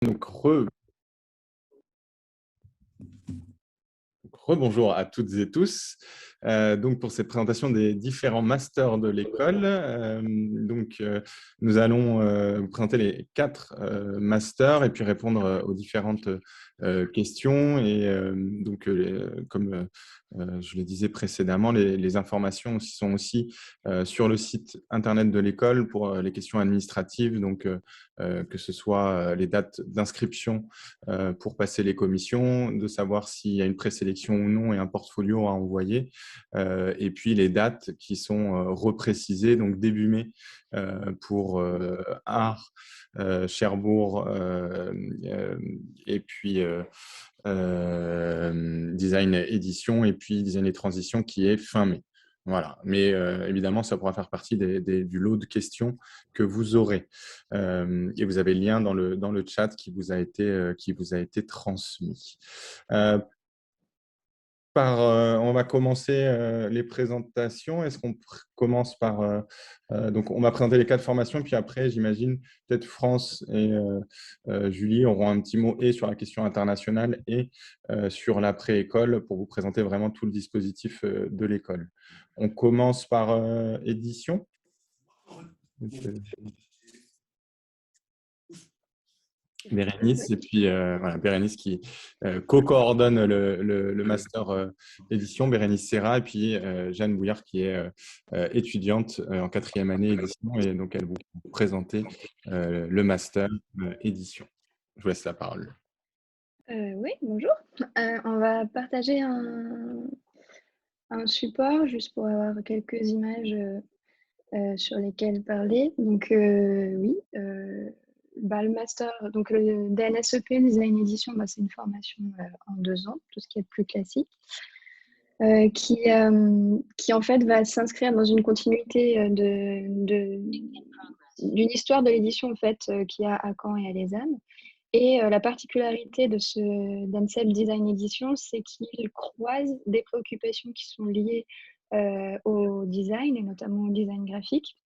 Donc, rebonjour à toutes et tous. Donc, pour cette présentation des différents masters de l'école, nous allons vous présenter les 4 masters et puis répondre aux différentes questions. Et comme je le disais précédemment, les informations sont aussi sur le site internet de l'école pour les questions administratives, donc que ce soit les dates d'inscription pour passer les commissions, de savoir s'il y a une présélection ou non et un portfolio à envoyer, et puis les dates qui sont reprécisées, donc début mai pour art, Cherbourg, et puis design édition, et puis design et transition qui est fin mai. Voilà, mais évidemment, ça pourra faire partie du lot de questions que vous aurez. Et vous avez le lien dans le chat qui vous a été transmis. On va commencer les présentations. Est-ce qu'on commence par… donc, on va présenter les 4 formations, puis après, j'imagine, peut-être France et Julie auront un petit mot et sur la question internationale et sur l'après-école pour vous présenter vraiment tout le dispositif de l'école. On commence par édition. Bérénice, et puis voilà, Bérénice qui co-coordonne le master édition, Bérénice Serra, et puis Jeanne Bouillard qui est étudiante en 4e année édition, et donc elle vous présenter le master édition. Je vous laisse la parole. Oui, bonjour. On va partager un support juste pour avoir quelques images sur lesquelles parler. Donc oui, le master, donc le DNSEP, Design Edition, c'est une formation en 2 ans, tout ce qui est plus classique, qui en fait va s'inscrire dans une continuité d'une histoire de l'édition en fait, qu'il y a à Caen et à Lausanne. Et la particularité de ce d'ANSEP Design Edition, c'est qu'il croise des préoccupations qui sont liées au design, et notamment au design graphique,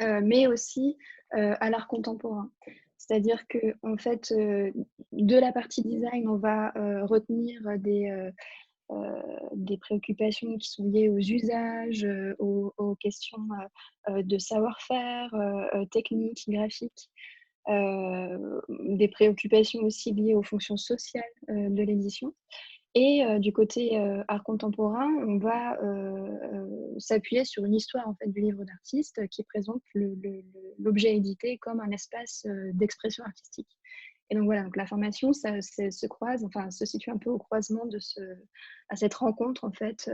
mais aussi à l'art contemporain. C'est-à-dire que en fait, de la partie design, on va retenir des préoccupations qui sont liées aux usages, aux questions de savoir-faire, techniques, graphiques. Des préoccupations aussi liées aux fonctions sociales de l'édition. Et du côté art contemporain, on va s'appuyer sur une histoire en fait, du livre d'artiste qui présente l'objet édité comme un espace d'expression artistique. Et donc voilà, donc la formation se croise, enfin se situe un peu au croisement à cette rencontre en fait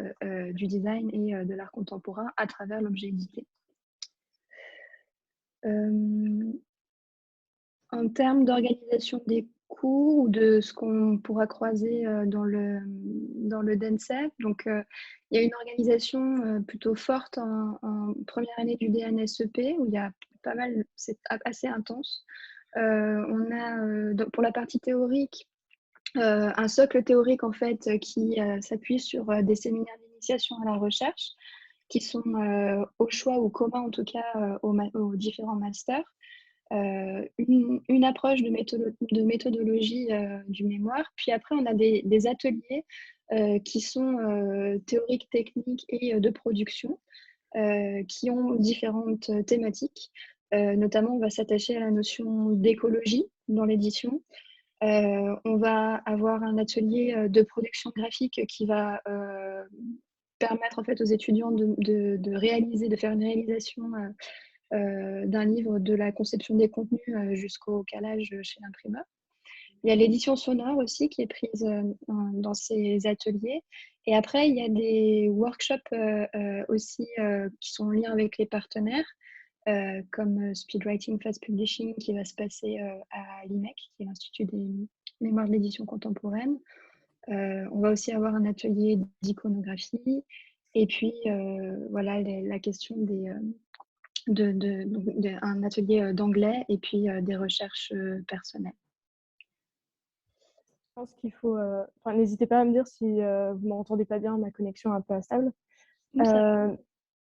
du design et de l'art contemporain à travers l'objet édité. En termes d'organisation des cours ou de ce qu'on pourra croiser dans le DNCEP, donc il y a une organisation plutôt forte en première année du DNSEP où il y a pas mal, c'est assez intense. On a pour la partie théorique un socle théorique en fait qui s'appuie sur des séminaires d'initiation à la recherche qui sont au choix ou communs en tout cas aux différents masters. Une approche de méthodologie du mémoire. Puis après, on a des ateliers qui sont théoriques, techniques et de production, qui ont différentes thématiques. Notamment, on va s'attacher à la notion d'écologie dans l'édition. On va avoir un atelier de production graphique qui va permettre en fait aux étudiants de réaliser, de faire une réalisation d'un livre, de la conception des contenus jusqu'au calage chez l'imprimeur. Il y a l'édition sonore aussi qui est prise dans ces ateliers. Et après, il y a des workshops aussi qui sont en lien avec les partenaires, comme Speedwriting Fast Publishing qui va se passer à l'IMEC, qui est l'Institut des mémoires de l'édition contemporaine. On va aussi avoir un atelier d'iconographie. Et puis, voilà, la question un atelier d'anglais et puis des recherches personnelles. Je pense qu'il faut… n'hésitez pas à me dire si vous ne m'entendez pas bien, ma connexion est un peu instable.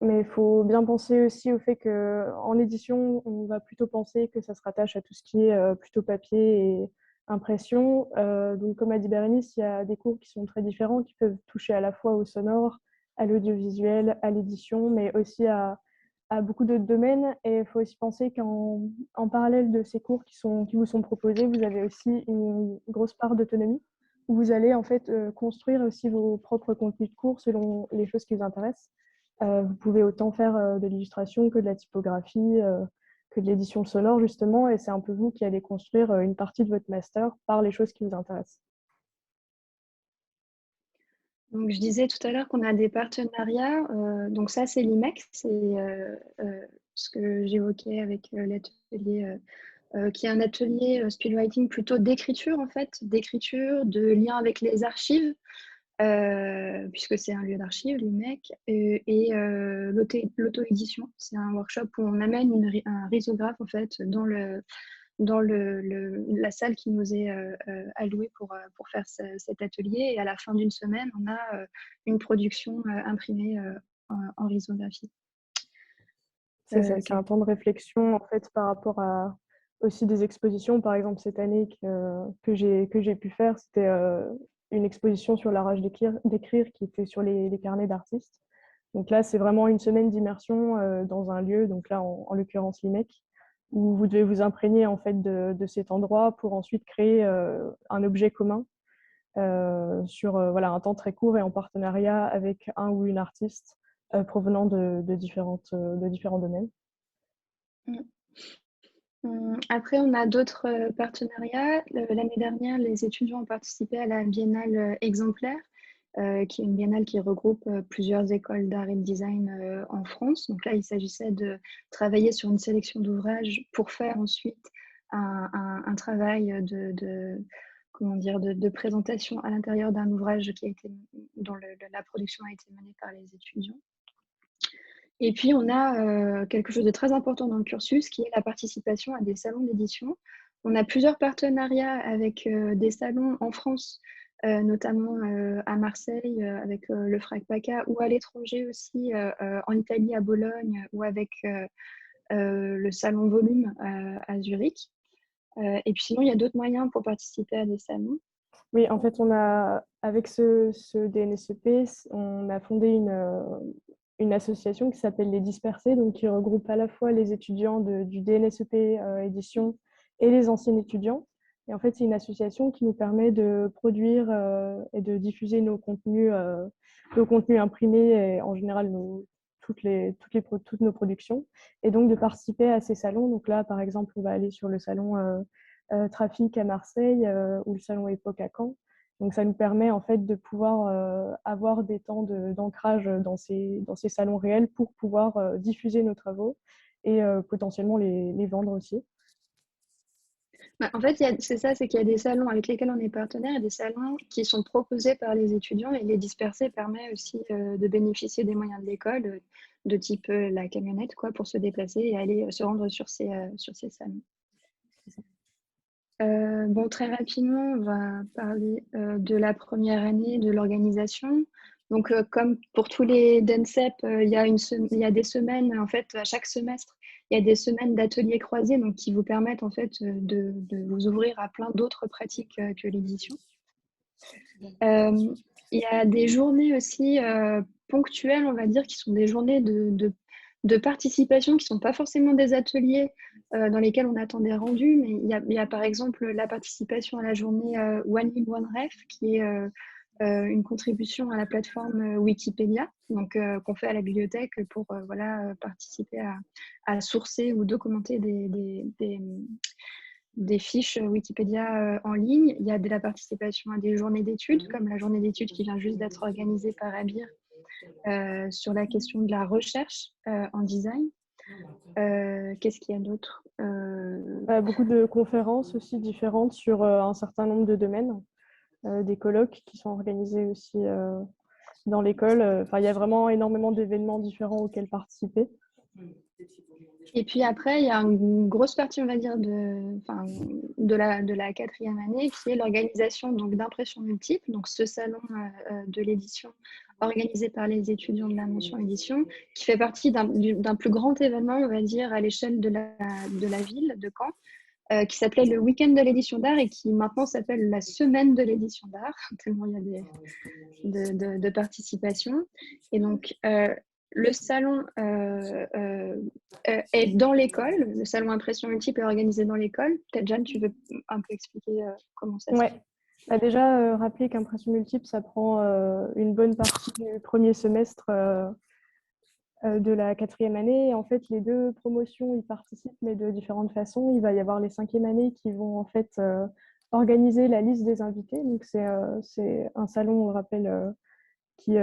Mais il faut bien penser aussi au fait qu'en édition, on va plutôt penser que ça se rattache à tout ce qui est plutôt papier impression. Donc, comme a dit Bérénice, il y a des cours qui sont très différents, qui peuvent toucher à la fois au sonore, à l'audiovisuel, à l'édition, mais aussi à beaucoup d'autres domaines. Et il faut aussi penser qu'en parallèle de ces cours qui vous sont proposés, vous avez aussi une grosse part d'autonomie, où vous allez en fait construire aussi vos propres contenus de cours selon les choses qui vous intéressent. Vous pouvez autant faire de l'illustration que de la typographie, que de l'édition sonore justement, et c'est un peu vous qui allez construire une partie de votre master par les choses qui vous intéressent. Donc, je disais tout à l'heure qu'on a des partenariats. Donc ça, c'est l'IMEC, c'est ce que j'évoquais avec l'atelier, qui est un atelier speedwriting plutôt d'écriture en fait, d'écriture, de lien avec les archives, puisque c'est un lieu d'archives, l'IMEC, et l'auto-édition. C'est un workshop où on amène un risographe en fait dans la salle qui nous est allouée pour faire cet atelier. Et à la fin d'une semaine, on a une production imprimée en risographie. C'est un temps de réflexion en fait par rapport à aussi des expositions. Par exemple, cette année que j'ai pu faire, c'était une exposition sur la rage d'écrire qui était sur les carnets d'artistes. Donc là, c'est vraiment une semaine d'immersion dans un lieu, donc là, en l'occurrence l'IMEC, où vous devez vous imprégner en fait de cet endroit pour ensuite créer un objet commun sur voilà, un temps très court et en partenariat avec un ou une artiste provenant de différents domaines. Après, on a d'autres partenariats. L'année dernière, les étudiants ont participé à la Biennale Exemplaire, qui est une biennale qui regroupe plusieurs écoles d'art et de design en France. Donc là, il s'agissait de travailler sur une sélection d'ouvrages pour faire ensuite un travail de présentation à l'intérieur d'un ouvrage dont la production a été menée par les étudiants. Et puis, on a quelque chose de très important dans le cursus, qui est la participation à des salons d'édition. On a plusieurs partenariats avec des salons en France, notamment à Marseille, avec le FRAC-PACA, ou à l'étranger aussi, en Italie, à Bologne, ou avec le salon Volume à Zurich. Et puis sinon, il y a d'autres moyens pour participer à des salons. Oui, en fait, avec ce DNSEP, on a fondé une association qui s'appelle Les Dispersés, donc qui regroupe à la fois les étudiants du DNSEP édition et les anciens étudiants. Et en fait, c'est une association qui nous permet de produire et de diffuser nos contenus imprimés et en général toutes nos productions, et donc de participer à ces salons. Donc là, par exemple, on va aller sur le salon Trafic à Marseille ou le salon Époque à Caen. Donc, ça nous permet en fait de pouvoir avoir des temps d'ancrage dans ces salons réels pour pouvoir diffuser nos travaux et potentiellement les vendre aussi. En fait, c'est ça, c'est qu'il y a des salons avec lesquels on est partenaire et des salons qui sont proposés par les étudiants, et les disperser permet aussi de bénéficier des moyens de l'école, de type la camionnette, quoi, pour se déplacer et aller se rendre sur ces salons. Bon, très rapidement, on va parler de la première année de l'organisation. Donc, comme pour tous les DNSEP, il y a des semaines, en fait, à chaque semestre, il y a des semaines d'ateliers croisés, donc, qui vous permettent en fait, de vous ouvrir à plein d'autres pratiques que l'édition. Il y a des journées aussi ponctuelles, on va dire, qui sont des journées de participation, qui ne sont pas forcément des ateliers dans lesquels on attend des rendus, mais il y a par exemple la participation à la journée One Lib One Ref, qui est une contribution à la plateforme Wikipédia, donc qu'on fait à la bibliothèque pour participer à sourcer ou documenter des fiches Wikipédia en ligne. Il y a de la participation à des journées d'études, comme la journée d'études qui vient juste d'être organisée par Abir sur la question de la recherche en design. Qu'est-ce qu'il y a d'autre Beaucoup de conférences aussi différentes sur un certain nombre de domaines, des colloques qui sont organisés aussi dans l'école. Il y a vraiment énormément d'événements différents auxquels participer. Et puis après, il y a une grosse partie, on va dire, de la quatrième année, qui est l'organisation d'impressions multiples. Donc, ce salon de l'édition organisé par les étudiants de la mention édition, qui fait partie d'un plus grand événement, on va dire, à l'échelle de la ville de Caen, qui s'appelait le Week-end de l'édition d'art et qui maintenant s'appelle la Semaine de l'édition d'art, tellement il y a de participation. Et donc, le salon est dans l'école. Le salon Impression Multiple est organisé dans l'école. Peut-être, Jeanne, tu veux un peu expliquer comment ça se fait? Bah déjà, rappeler qu'Impression Multiple, ça prend une bonne partie du premier semestre de la 4e année. En fait, les 2 promotions y participent, mais de différentes façons. Il va y avoir les 5e années qui vont en fait organiser la liste des invités. Donc, c'est un salon, on rappelle, qui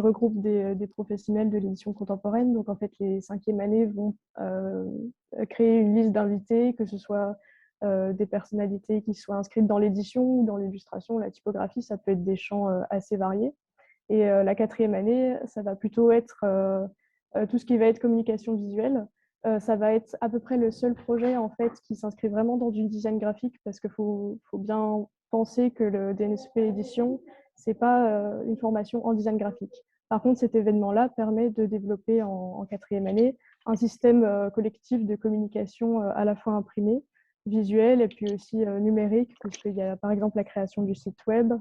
regroupe des professionnels de l'édition contemporaine. Donc, en fait, les 5e années vont créer une liste d'invités, que ce soit des personnalités qui soient inscrites dans l'édition ou dans l'illustration, la typographie, ça peut être des champs assez variés. Et la 4e année, ça va plutôt être tout ce qui va être communication visuelle. Ça va être à peu près le seul projet en fait qui s'inscrit vraiment dans du design graphique parce qu'il faut bien penser que le DNSP édition, c'est pas une formation en design graphique. Par contre, cet événement-là permet de développer en 4e année un système collectif de communication à la fois imprimé, visuel et puis aussi numérique, puisqu'il y a par exemple la création du site web,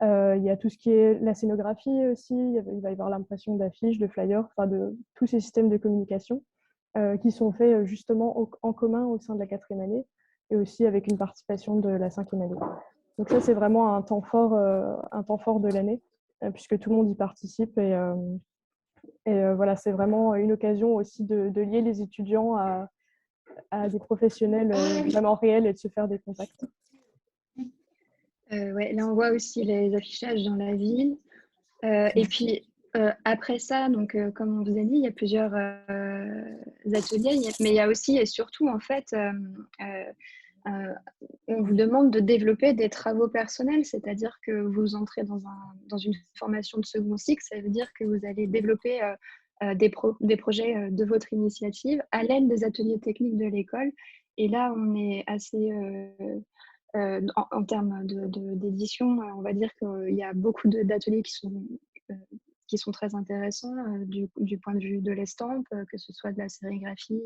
il y a tout ce qui est la scénographie aussi, il va y avoir l'impression d'affiches, de flyers, enfin de tous ces systèmes de communication qui sont faits justement en commun au sein de la 4e année et aussi avec une participation de la 5e année. Donc ça, c'est vraiment un temps fort de l'année puisque tout le monde y participe et voilà, c'est vraiment une occasion aussi de lier les étudiants à des professionnels vraiment réels et de se faire des contacts. Ouais, là, on voit aussi les affichages dans la ville. Et puis, après ça, donc, comme on vous a dit, il y a plusieurs ateliers, mais il y a aussi et surtout, en fait, on vous demande de développer des travaux personnels, c'est-à-dire que vous entrez dans une formation de second cycle, ça veut dire que vous allez développer des projets de votre initiative à l'aide des ateliers techniques de l'école. Et là, on est assez... en termes d'édition, on va dire qu'il y a beaucoup d'ateliers qui sont très intéressants du point de vue de l'estampe, que ce soit de la sérigraphie,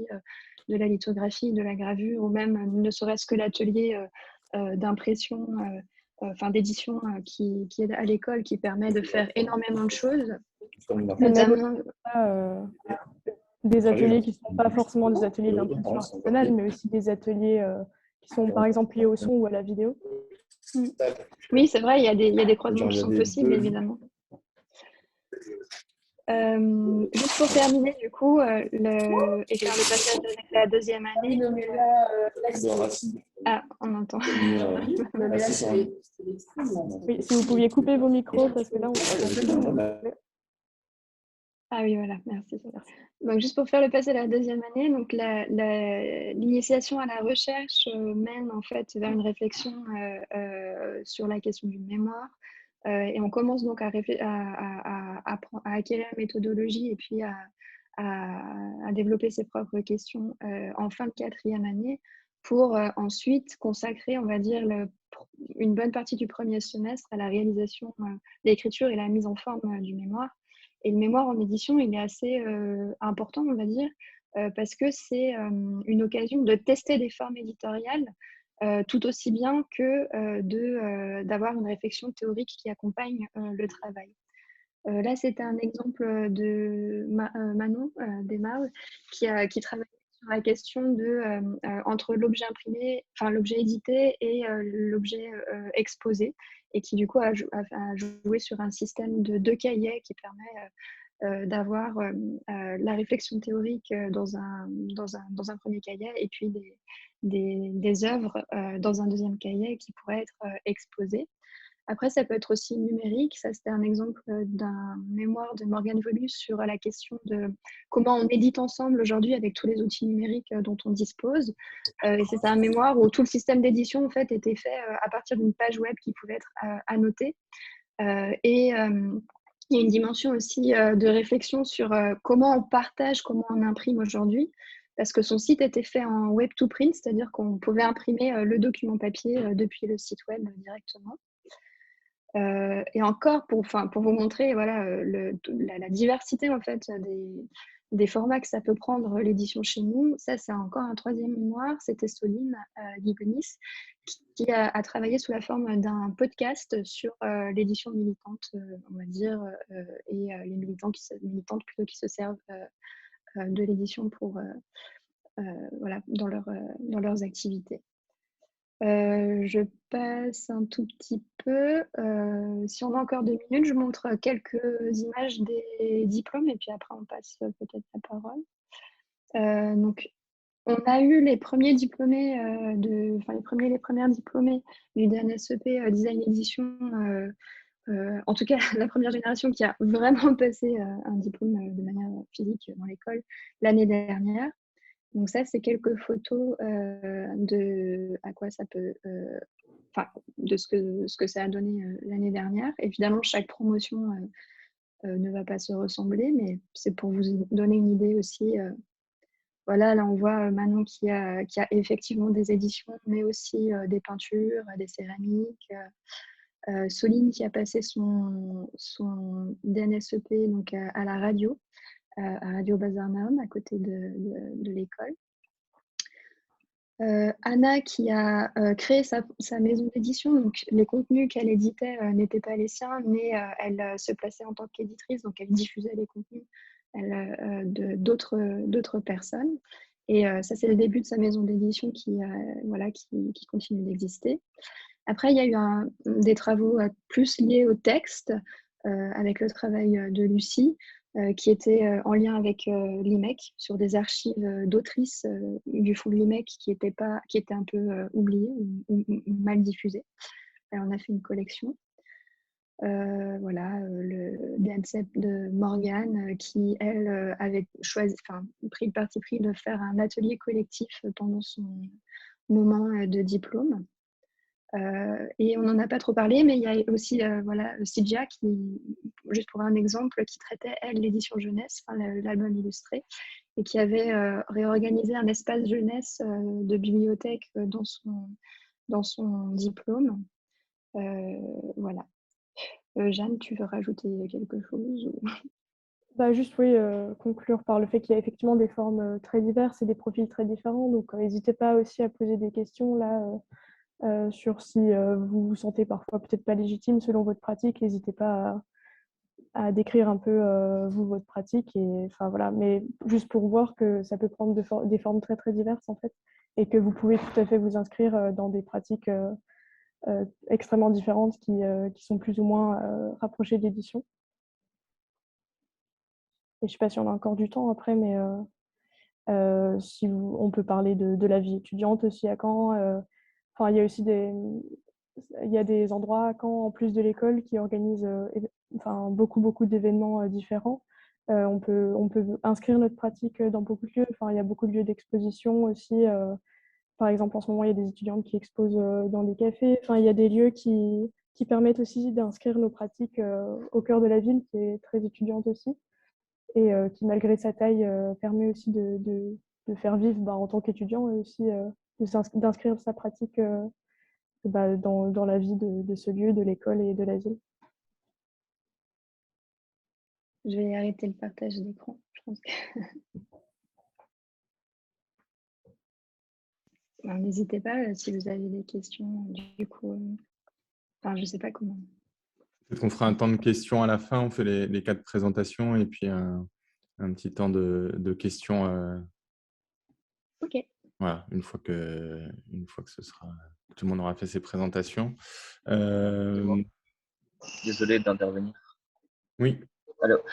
de la lithographie, de la gravure, ou même ne serait-ce que l'atelier d'impression, enfin d'édition qui est à l'école, qui permet de faire énormément de choses, notamment... Des ateliers qui ne sont pas forcément des ateliers d'impression artisanale, mais aussi des ateliers qui sont par exemple liés au son ou à la vidéo. Oui, c'est vrai, il y a des croisements qui sont possibles, évidemment. Juste pour terminer, du coup, et faire le passage avec la 2e année. Ah, on entend. Oui, si vous pouviez couper vos micros, parce que là, on s'entend plus. Ah oui, voilà, merci. Donc, juste pour faire le passage à la 2e année, donc l'initiation à la recherche mène en fait vers une réflexion sur la question du mémoire. Et on commence donc à acquérir la méthodologie et puis à développer ses propres questions en fin de 4e année pour ensuite consacrer, on va dire, une bonne partie du premier semestre à la réalisation de l'écriture et la mise en forme du mémoire. Et le mémoire en édition, il est assez important, on va dire, parce que c'est une occasion de tester des formes éditoriales tout aussi bien que d'avoir une réflexion théorique qui accompagne le travail. Là, c'était un exemple de Manon Desmarles qui travaillait sur la question entre l'objet imprimé, enfin l'objet édité et l'objet exposé, et qui du coup a joué sur un système de 2 cahiers qui permet d'avoir la réflexion théorique dans un premier cahier et puis des œuvres dans un 2e cahier qui pourraient être exposées. Après, ça peut être aussi numérique. Ça, c'était un exemple d'un mémoire de Morgane Volus sur la question de comment on édite ensemble aujourd'hui avec tous les outils numériques dont on dispose. Et c'était un mémoire où tout le système d'édition en fait, était fait à partir d'une page web qui pouvait être annotée. Et il y a une dimension aussi de réflexion sur comment on partage, comment on imprime aujourd'hui, parce que son site était fait en web to print, c'est-à-dire qu'on pouvait imprimer le document papier depuis le site web directement. Et encore, pour vous montrer voilà, la diversité en fait, des formats que ça peut prendre l'édition chez nous, ça c'est encore un troisième mémoire, c'était Soline Guigonis qui a travaillé sous la forme d'un podcast sur l'édition militante, on va dire, et les militantes plutôt qui se servent de l'édition pour voilà, dans leurs activités. Je passe un tout petit peu. Si on a encore 2 minutes, je montre quelques images des diplômes et puis après on passe peut-être la parole. Donc, on a eu les premiers diplômés, les premières diplômées du DNSEP Design Edition, en tout cas la première génération qui a vraiment passé un diplôme de manière physique dans l'école l'année dernière. Donc ça, c'est quelques photos de à quoi ça peut, de ce que ça a donné l'année dernière. Évidemment, chaque promotion ne va pas se ressembler, mais c'est pour vous donner une idée aussi. Voilà, là on voit Manon qui a effectivement des éditions, mais aussi des peintures, des céramiques. Soline qui a passé son DNSEP donc, à la radio, à Radio Bazar-Naum, à côté de l'école. Anna qui a créé sa maison d'édition, donc les contenus qu'elle éditait n'étaient pas les siens, mais elle se plaçait en tant qu'éditrice, donc elle diffusait les contenus d'autres personnes. Et ça, c'est le début de sa maison d'édition qui continue d'exister. Après, il y a eu des travaux plus liés au texte, avec le travail de Lucie, qui était en lien avec l'IMEC, sur des archives d'autrices du fonds de l'IMEC qui étaient un peu oubliées ou mal diffusées. Alors, on a fait une collection. Voilà, le DNCEP de Morgane, qui, elle, avait pris le parti pris de faire un atelier collectif pendant son moment de diplôme. Et on n'en a pas trop parlé, mais il y a aussi Sidia, qui, juste pour un exemple, qui traitait, elle, l'édition jeunesse, l'album illustré, et qui avait réorganisé un espace jeunesse de bibliothèque dans son diplôme. Voilà. Jeanne, tu veux rajouter quelque chose ou... Juste oui, conclure par le fait qu'il y a effectivement des formes très diverses et des profils très différents. Donc n'hésitez pas aussi à poser des questions là. Sur si vous vous sentez parfois peut-être pas légitime selon votre pratique, n'hésitez pas à décrire un peu vous votre pratique et enfin voilà, mais juste pour voir que ça peut prendre des formes très très diverses en fait et que vous pouvez tout à fait vous inscrire dans des pratiques extrêmement différentes qui sont plus ou moins rapprochées de l'édition. Et je sais pas si on a encore du temps après, mais si on peut parler de la vie étudiante aussi à Caen. Enfin, il y a aussi des endroits à Caen, en plus de l'école, qui organisent beaucoup d'événements différents. On peut inscrire notre pratique dans beaucoup de lieux. Enfin, il y a beaucoup de lieux d'exposition aussi. Par exemple, en ce moment, il y a des étudiantes qui exposent dans des cafés. Enfin, il y a des lieux qui permettent aussi d'inscrire nos pratiques au cœur de la ville, qui est très étudiante aussi, et qui, malgré sa taille, permet aussi de faire vivre en tant qu'étudiant et aussi d'inscrire sa pratique dans la vie de ce lieu, de l'école et de la ville. Je vais arrêter le partage d'écran. Je pense que... N'hésitez pas si vous avez des questions. Du coup, je ne sais pas comment. Peut-être qu'on fera un temps de questions à la fin. On fait les 4 présentations et puis un petit temps de questions. Ok. Voilà, une fois que ce sera, tout le monde aura fait ses présentations. Désolé d'intervenir. Oui. Alors,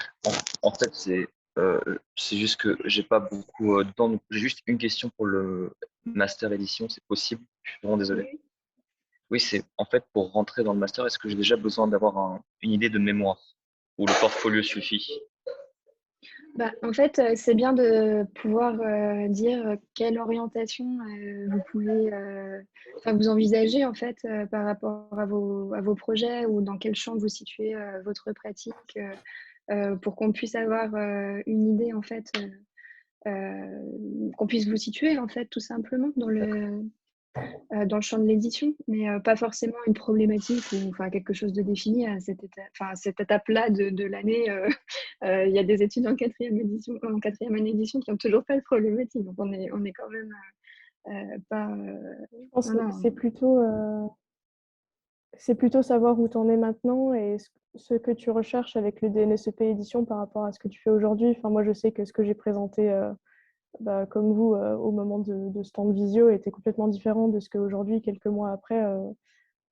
en fait, c'est juste que j'ai pas beaucoup de temps. Donc j'ai juste une question pour le master édition, c'est possible? Je suis vraiment désolé. Oui, c'est en fait pour rentrer dans le master, est-ce que j'ai déjà besoin d'avoir une idée de mémoire ou le portfolio suffit? En fait, c'est bien de pouvoir dire quelle orientation vous pouvez vous envisager en fait par rapport à vos projets ou dans quel champ vous situez votre pratique pour qu'on puisse avoir une idée en fait, qu'on puisse vous situer en fait tout simplement dans le, dans le champ de l'édition, mais pas forcément une problématique ou enfin, quelque chose de défini à cette étape-là de l'année. Il y a des études en quatrième année édition qui n'ont toujours pas de problématique. Donc, on est quand même pas… Je pense non, que non. c'est plutôt savoir où tu en es maintenant et ce que tu recherches avec le DNSEP édition par rapport à ce que tu fais aujourd'hui. Enfin, moi, je sais que ce que j'ai présenté, comme vous, au moment de stand visio était complètement différent de ce qu'aujourd'hui, quelques mois après,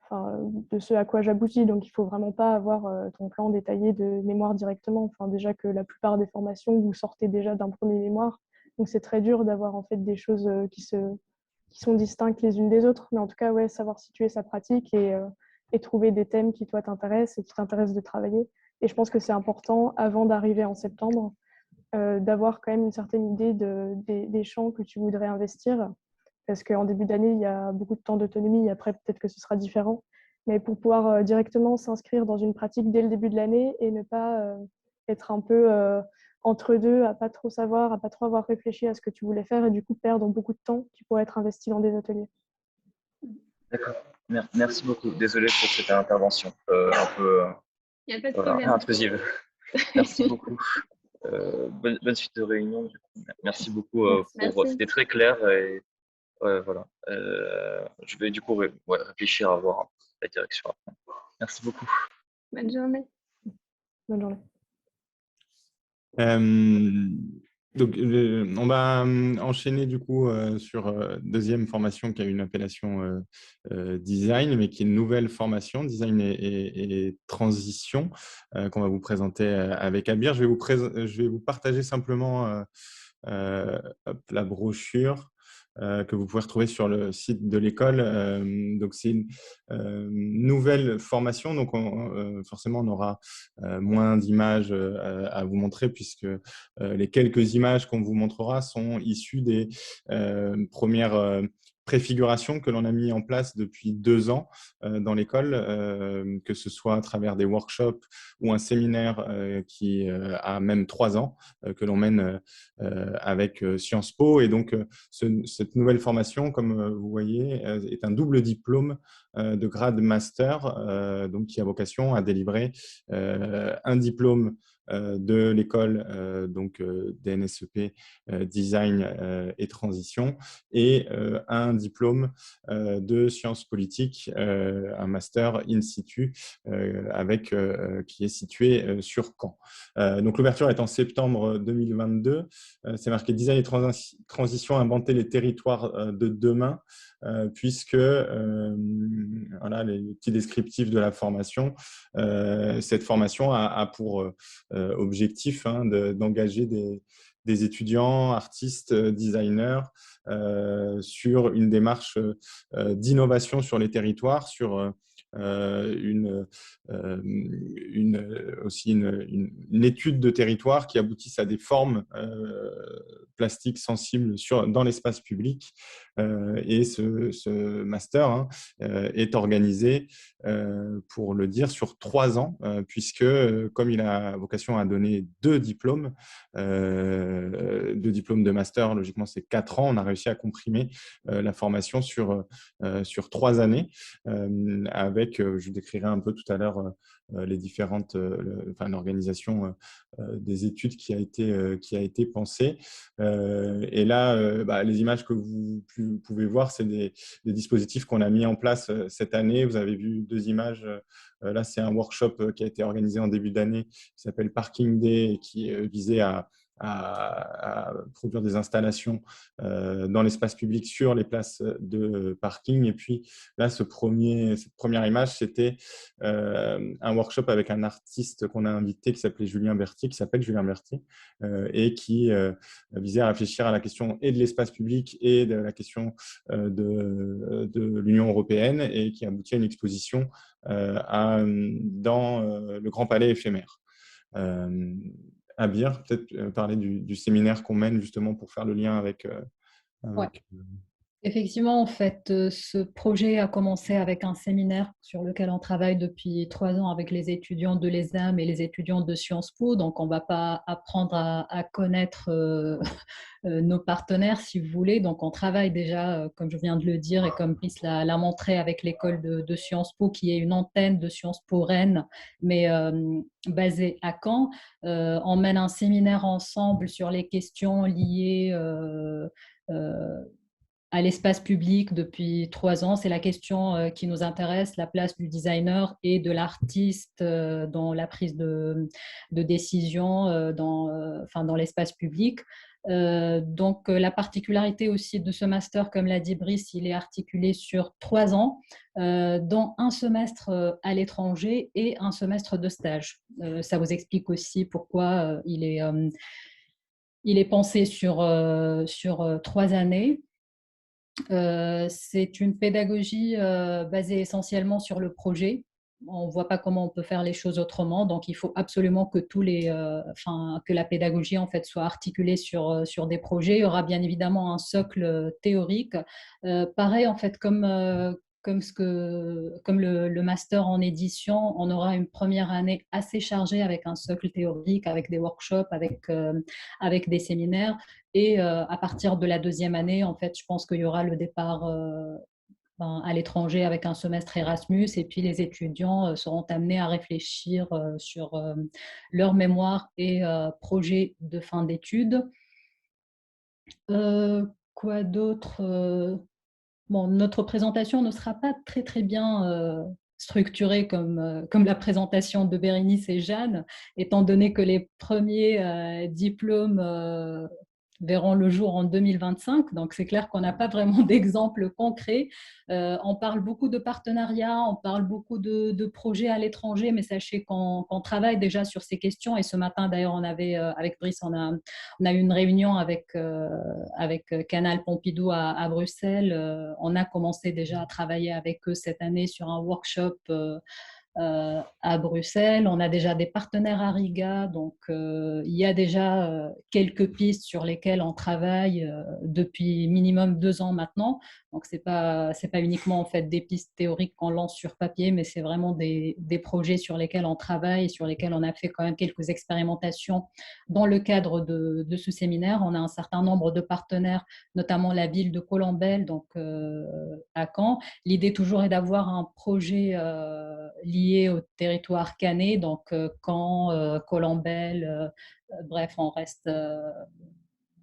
enfin, de ce à quoi j'aboutis. Donc, il ne faut vraiment pas avoir ton plan détaillé de mémoire directement. Enfin, déjà que la plupart des formations, vous sortez déjà d'un premier mémoire. Donc, c'est très dur d'avoir en fait des choses qui sont distinctes les unes des autres. Mais en tout cas, ouais, savoir situer sa pratique et trouver des thèmes qui, toi, t'intéressent et qui t'intéressent de travailler. Et je pense que c'est important, avant d'arriver en septembre, d'avoir quand même une certaine idée des champs que tu voudrais investir. Parce qu'en début d'année, il y a beaucoup de temps d'autonomie. Et après, peut-être que ce sera différent. Mais pour pouvoir directement s'inscrire dans une pratique dès le début de l'année et ne pas être un peu entre deux, à pas trop savoir, à pas trop avoir réfléchi à ce que tu voulais faire et du coup perdre beaucoup de temps qui pourrait être investi dans des ateliers. D'accord. Merci beaucoup. Désolé pour cette intervention un peu Il n'y a pas de voilà, problème. intrusive. Merci beaucoup. Bonne suite de réunion. Du coup. Merci beaucoup. Merci. C'était très clair. Et, voilà. Je vais du coup réfléchir à voir la direction après. Merci beaucoup. Bonne journée. Bonne journée. Donc, on va enchaîner du coup sur deuxième formation qui a une appellation design, mais qui est une nouvelle formation, design et transition, qu'on va vous présenter avec Abir. Je vais vous partager simplement la brochure que vous pouvez retrouver sur le site de l'école. Donc, c'est une nouvelle formation. Donc, forcément, on aura moins d'images à vous montrer puisque les quelques images qu'on vous montrera sont issues des premières préfigurations que l'on a mis en place depuis 2 ans dans l'école, que ce soit à travers des workshops ou un séminaire qui a même 3 ans que l'on mène avec Sciences Po. Et donc, cette nouvelle formation, comme vous voyez, est un double diplôme de grade master, donc qui a vocation à délivrer un diplôme de l'école donc DNSEP Design et Transition et un diplôme de sciences politiques, un master in situ qui est situé sur Caen. Donc l'ouverture est en septembre 2022. C'est marqué Design et Transition, inventer les territoires de demain. Puisque voilà les petits descriptifs de la formation. Cette formation a pour objectif d'engager des étudiants, artistes, designers sur une démarche d'innovation sur les territoires, sur aussi une étude de territoire qui aboutisse à des formes plastiques sensibles dans l'espace public. Et ce master est organisé, pour le dire, sur 3 ans, puisque comme il a vocation à donner 2 diplômes de master, logiquement c'est 4 ans, on a réussi à comprimer la formation sur 3 années, avec, je vous décrirai un peu tout à l'heure les différentes, l'organisation des études qui a été pensée. Et là, les images que vous pouvez voir, c'est des dispositifs qu'on a mis en place cette année. Vous avez vu 2 images. Là, c'est un workshop qui a été organisé en début d'année qui s'appelle Parking Day et qui visait à produire des installations dans l'espace public sur les places de parking. Et puis là, cette première image, c'était un workshop avec un artiste qu'on a invité qui s'appelle Julien Berthier et qui visait à réfléchir à la question et de l'espace public et de la question de l'Union européenne et qui aboutit à une exposition dans le Grand Palais éphémère. Abir, peut-être parler du séminaire qu'on mène justement pour faire le lien avec… Ouais. Effectivement, en fait, ce projet a commencé avec un séminaire sur lequel on travaille depuis 3 ans avec les étudiants de l'ESAM et les étudiants de Sciences Po. Donc, on ne va pas apprendre à connaître nos partenaires, si vous voulez. Donc, on travaille déjà, comme je viens de le dire, et comme Brice l'a montré avec l'école de Sciences Po, qui est une antenne de Sciences Po Rennes, mais basée à Caen. On mène un séminaire ensemble sur les questions liées euh, à l'espace public depuis 3 ans. C'est la question qui nous intéresse, la place du designer et de l'artiste dans la prise de décision dans l'espace public. Donc, la particularité aussi de ce master, comme l'a dit Brice, il est articulé sur 3 ans, dont un semestre à l'étranger et un semestre de stage. Ça vous explique aussi pourquoi il est pensé sur 3 années. C'est une pédagogie basée essentiellement sur le projet. On ne voit pas comment on peut faire les choses autrement. Donc, il faut absolument que que la pédagogie en fait soit articulée sur des projets. Il y aura bien évidemment un socle théorique. Pareil en fait comme le master en édition, on aura une première année assez chargée avec un socle théorique, avec des workshops, avec des séminaires. Et à partir de la deuxième année, en fait, je pense qu'il y aura le départ à l'étranger avec un semestre Erasmus, et puis les étudiants seront amenés à réfléchir sur leur mémoire et projet de fin d'études. Quoi d'autre Bon, notre présentation ne sera pas très très bien structurée comme la présentation de Bérénice et Jeanne, étant donné que les premiers diplômes verront le jour en 2025. Donc, c'est clair qu'on n'a pas vraiment d'exemples concrets. On parle beaucoup de partenariats, on parle beaucoup de projets à l'étranger, mais sachez qu'on travaille déjà sur ces questions. Et ce matin, d'ailleurs, avec Brice, on a eu une réunion avec Canal Pompidou à Bruxelles. On a commencé déjà à travailler avec eux cette année sur un workshop à Bruxelles. On a déjà des partenaires à Riga, donc il y a déjà quelques pistes sur lesquelles on travaille depuis minimum 2 ans maintenant. Donc c'est pas uniquement en fait des pistes théoriques qu'on lance sur papier, mais c'est vraiment des projets sur lesquels on travaille et sur lesquels on a fait quand même quelques expérimentations dans le cadre de ce séminaire. On a un certain nombre de partenaires, notamment la ville de Colombelles, donc à Caen. L'idée toujours est d'avoir un projet lié au territoire canet, donc Caen, Colombelles, bref, on reste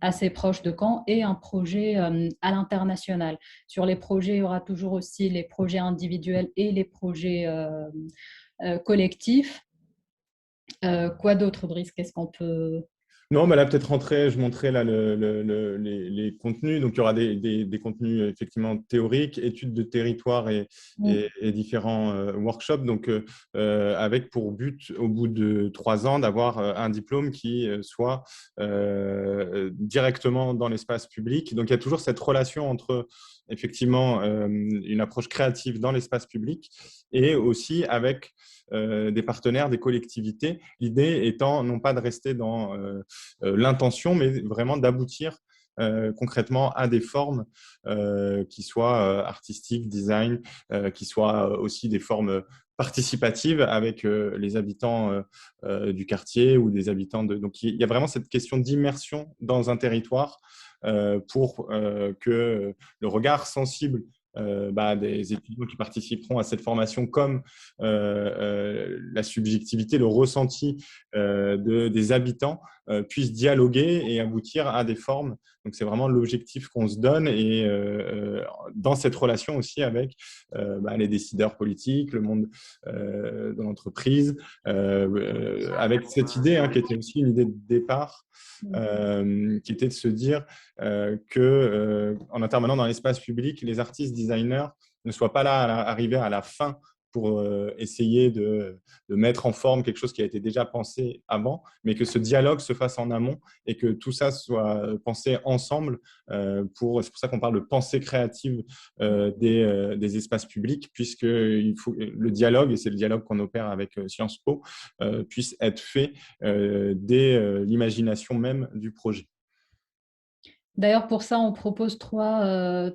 assez proche de Caen, et un projet à l'international. Sur les projets, il y aura toujours aussi les projets individuels et les projets collectifs. Quoi d'autre, Brice? Qu'est-ce qu'on peut… Non, mais là, peut-être rentrer, je montrais là les contenus. Donc, il y aura des contenus effectivement théoriques, études de territoire et différents workshops. Donc, avec pour but, au bout de 3 ans, d'avoir un diplôme qui soit directement dans l'espace public. Donc, il y a toujours cette relation entre effectivement une approche créative dans l'espace public et aussi avec des partenaires, des collectivités. L'idée étant non pas de rester dans l'intention, mais vraiment d'aboutir concrètement à des formes qui soient artistiques, design, qui soient aussi des formes participatives avec les habitants du quartier ou des habitants de… Donc, il y a vraiment cette question d'immersion dans un territoire pour que le regard sensible des étudiants qui participeront à cette formation, comme la subjectivité, le ressenti des habitants, puissent dialoguer et aboutir à des formes. Donc, c'est vraiment l'objectif qu'on se donne, et dans cette relation aussi avec les décideurs politiques, le monde de l'entreprise, avec cette idée qui était aussi une idée de départ, qui était de se dire qu'en intervenant dans l'espace public, les artistes designers ne soient pas là à arriver à la fin pour essayer de mettre en forme quelque chose qui a été déjà pensé avant, mais que ce dialogue se fasse en amont et que tout ça soit pensé ensemble. C'est pour ça qu'on parle de pensée créative des espaces publics, puisque le dialogue, et c'est le dialogue qu'on opère avec Sciences Po, puisse être fait dès l'imagination même du projet. D'ailleurs, pour ça, on propose trois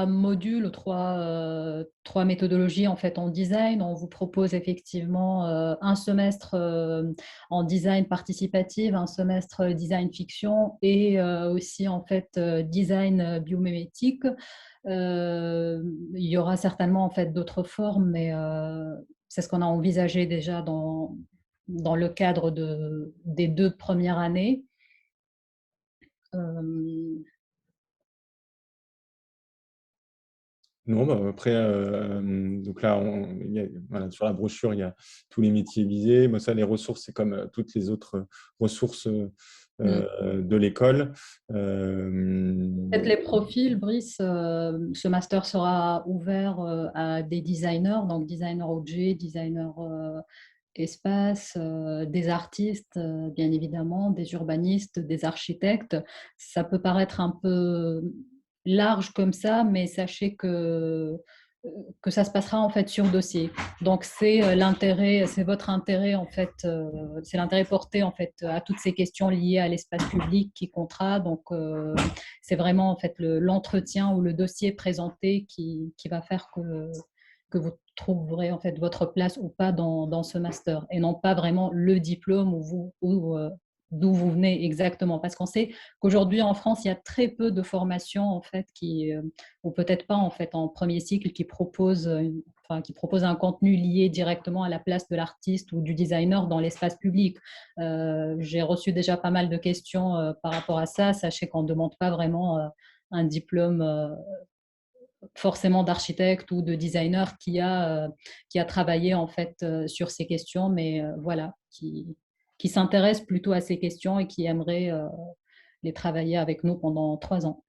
modules, trois méthodologies en fait en design. On vous propose effectivement un semestre en design participatif, un semestre design fiction et aussi en fait design biomimétique. Il y aura certainement en fait d'autres formes, mais c'est ce qu'on a envisagé déjà dans le cadre des 2 premières années. Euh, Non, bah, après, donc là, voilà, sur la brochure, il y a tous les métiers visés. Moi, ça, les ressources, c'est comme toutes les autres ressources de l'école. Peut-être les profils, Brice, ce master sera ouvert à des designers, donc designer objet, designer espace, des artistes, bien évidemment, des urbanistes, des architectes. Ça peut paraître un peu large comme ça, mais sachez que ça se passera en fait sur dossier. Donc c'est l'intérêt, c'est votre intérêt en fait, c'est l'intérêt porté en fait à toutes ces questions liées à l'espace public qui comptera. Donc c'est vraiment en fait l'entretien ou le dossier présenté qui va faire que vous trouverez en fait votre place ou pas dans ce master et non pas vraiment le diplôme d'où vous venez exactement. Parce qu'on sait qu'aujourd'hui en France, il y a très peu de formations en fait ou peut-être pas en fait en premier cycle qui proposent un contenu lié directement à la place de l'artiste ou du designer dans l'espace public. J'ai reçu déjà pas mal de questions par rapport à ça. Sachez qu'on ne demande pas vraiment un diplôme forcément d'architecte ou de designer qui a travaillé en fait sur ces questions, mais voilà, qui s'intéresse plutôt à ces questions et qui aimerait les travailler avec nous pendant 3 ans.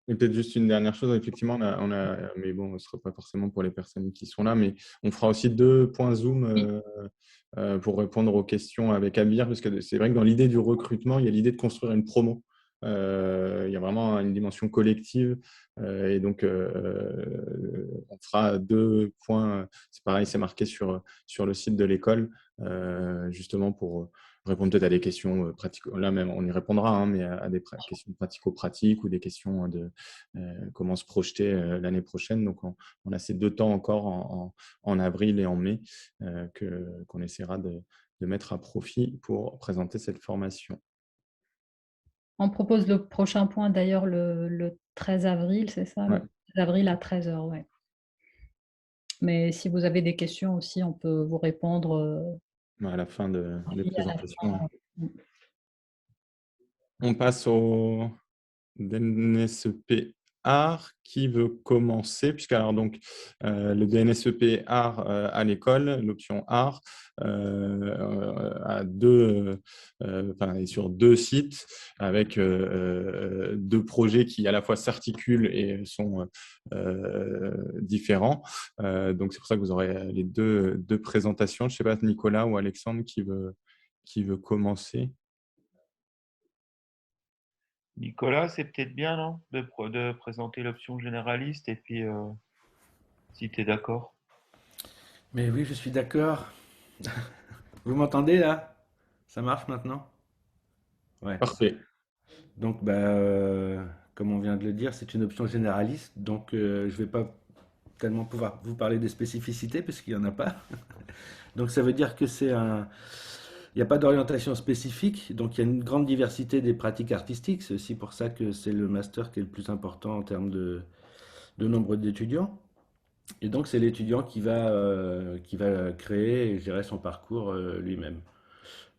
Et peut-être juste une dernière chose, effectivement, mais bon, ce ne sera pas forcément pour les personnes qui sont là, mais on fera aussi 2 points Zoom pour répondre aux questions avec Abir, parce que c'est vrai que dans l'idée du recrutement, il y a l'idée de construire une promo. Il y a vraiment une dimension collective et donc on fera 2 points, c'est pareil, c'est marqué sur le site de l'école, justement pour répondre peut-être à des questions pratiques. Là même, on y répondra, hein, mais à des questions pratico-pratiques ou des questions de comment se projeter l'année prochaine. Donc, on a ces 2 temps encore en avril et en mai qu'on essaiera de mettre à profit pour présenter cette formation. On propose le prochain point d'ailleurs le 13 avril, c'est ça? Ouais. Le 13 avril à 13 h, ouais. Mais si vous avez des questions aussi, on peut vous répondre À la fin des présentations. fin. On passe au DNSEP Art. Qui veut commencer? Puisque alors donc le DNSEP Art à l'école, l'option Art, est sur 2 sites avec 2 projets qui à la fois s'articulent et sont différents. Donc c'est pour ça que vous aurez les deux présentations. Je ne sais pas, Nicolas ou Alexandre, qui veut commencer? Nicolas, c'est peut-être bien, non, de présenter l'option généraliste et puis si tu es d'accord. Mais oui, je suis d'accord. Vous m'entendez là? Ça marche maintenant? Ouais. Parfait. Donc, comme on vient de le dire, c'est une option généraliste. Donc, je ne vais pas tellement pouvoir vous parler des spécificités parce qu'il n'y en a pas. Donc, ça veut dire que il n'y a pas d'orientation spécifique. Donc, il y a une grande diversité des pratiques artistiques. C'est aussi pour ça que c'est le master qui est le plus important en termes de nombre d'étudiants. Et donc, c'est l'étudiant qui va créer et gérer son parcours lui-même.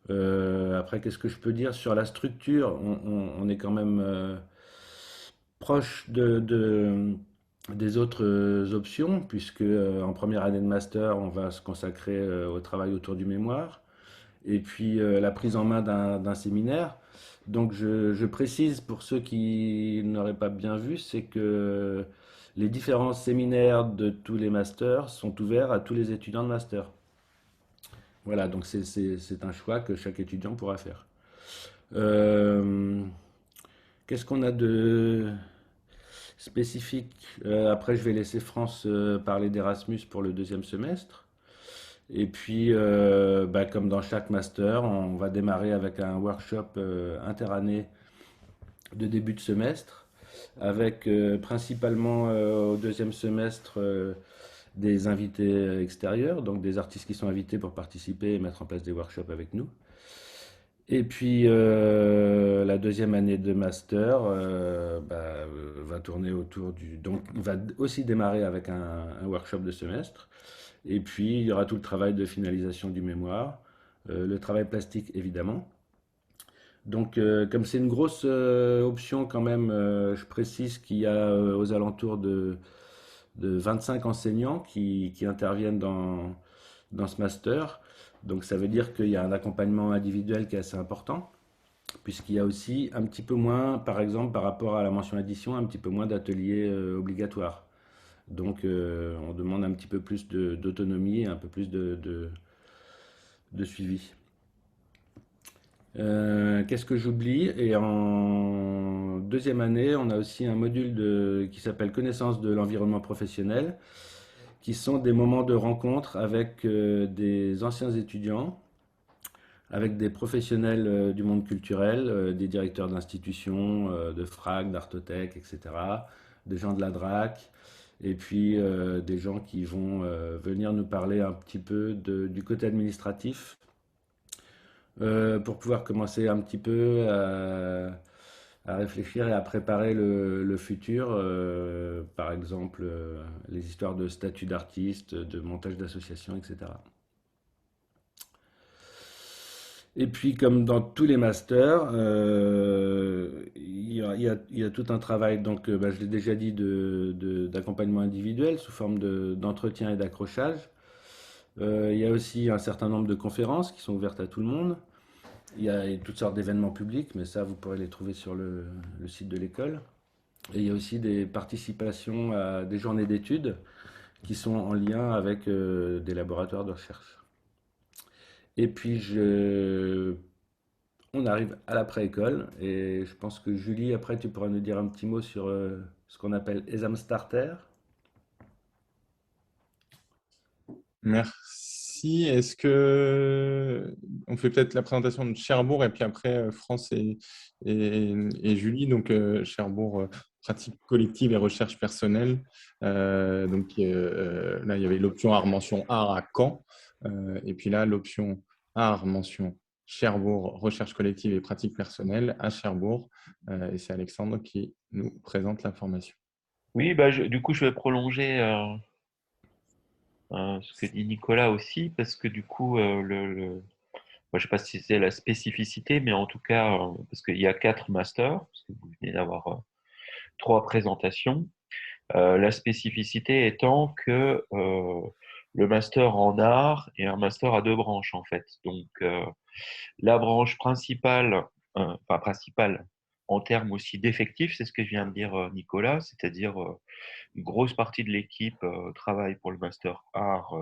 Après, qu'est-ce que je peux dire sur la structure? On est quand même proche des autres options, puisque en première année de master, on va se consacrer au travail autour du mémoire, et puis la prise en main d'un séminaire. Donc, je précise pour ceux qui n'auraient pas bien vu, c'est que les différents séminaires de tous les masters sont ouverts à tous les étudiants de master. Voilà, donc c'est un choix que chaque étudiant pourra faire. Qu'est-ce qu'on a de spécifique? Après, je vais laisser France parler d'Erasmus pour le 2e semestre. Et puis, comme dans chaque master, on va démarrer avec un workshop interannée de début de semestre, avec principalement au deuxième semestre des invités extérieurs, donc des artistes qui sont invités pour participer et mettre en place des workshops avec nous. Et puis la deuxième année de master va tourner autour du... Donc il va aussi démarrer avec un workshop de semestre. Et puis il y aura tout le travail de finalisation du mémoire, le travail plastique évidemment. Donc comme c'est une grosse option quand même, je précise qu'il y a aux alentours de 25 enseignants qui interviennent dans ce master. Donc ça veut dire qu'il y a un accompagnement individuel qui est assez important, puisqu'il y a aussi un petit peu moins, par exemple par rapport à la mention addition, un petit peu moins d'ateliers obligatoires. Donc on demande un petit peu plus d'autonomie et un peu plus de suivi. Qu'est-ce que j'oublie? Et en deuxième année, on a aussi un module qui s'appelle Connaissance de l'environnement professionnel, qui sont des moments de rencontre avec des anciens étudiants, avec des professionnels du monde culturel, des directeurs d'institutions, de FRAC, d'Artothèque, etc., des gens de la DRAC, et puis des gens qui vont venir nous parler un petit peu du côté administratif, pour pouvoir commencer un petit peu à réfléchir et à préparer le futur, par exemple les histoires de statut d'artiste, de montage d'association, etc. Et puis, comme dans tous les masters, il y a tout un travail, donc je l'ai déjà dit, d'accompagnement individuel sous forme d'entretien et d'accrochage. Il y a aussi un certain nombre de conférences qui sont ouvertes à tout le monde. Il y a toutes sortes d'événements publics, mais ça, vous pourrez les trouver sur le site de l'école. Et il y a aussi des participations à des journées d'études qui sont en lien avec des laboratoires de recherche. Et puis, on arrive à l'après-école et je pense que Julie, après, tu pourras nous dire un petit mot sur ce qu'on appelle Exam Starter. Merci. Est-ce que on fait peut-être la présentation de Cherbourg et puis après France et Julie. Donc Cherbourg, pratique collective et recherche personnelle. Là, il y avait l'option art mention art à Caen. Et puis là, l'option art mention Cherbourg, recherche collective et pratique personnelle à Cherbourg. Et c'est Alexandre qui nous présente l'information. Oui, du coup, je vais prolonger ce que dit Nicolas aussi, parce que du coup, moi, je ne sais pas si c'est la spécificité, mais en tout cas, parce qu'il y a 4 masters, parce que vous venez d'avoir 3 présentations. La spécificité étant que le master en art est un master à 2 branches, en fait. Donc, la branche principale, enfin principale en termes aussi d'effectifs, c'est ce que vient de dire Nicolas, c'est-à-dire une grosse partie de l'équipe travaille pour le master art,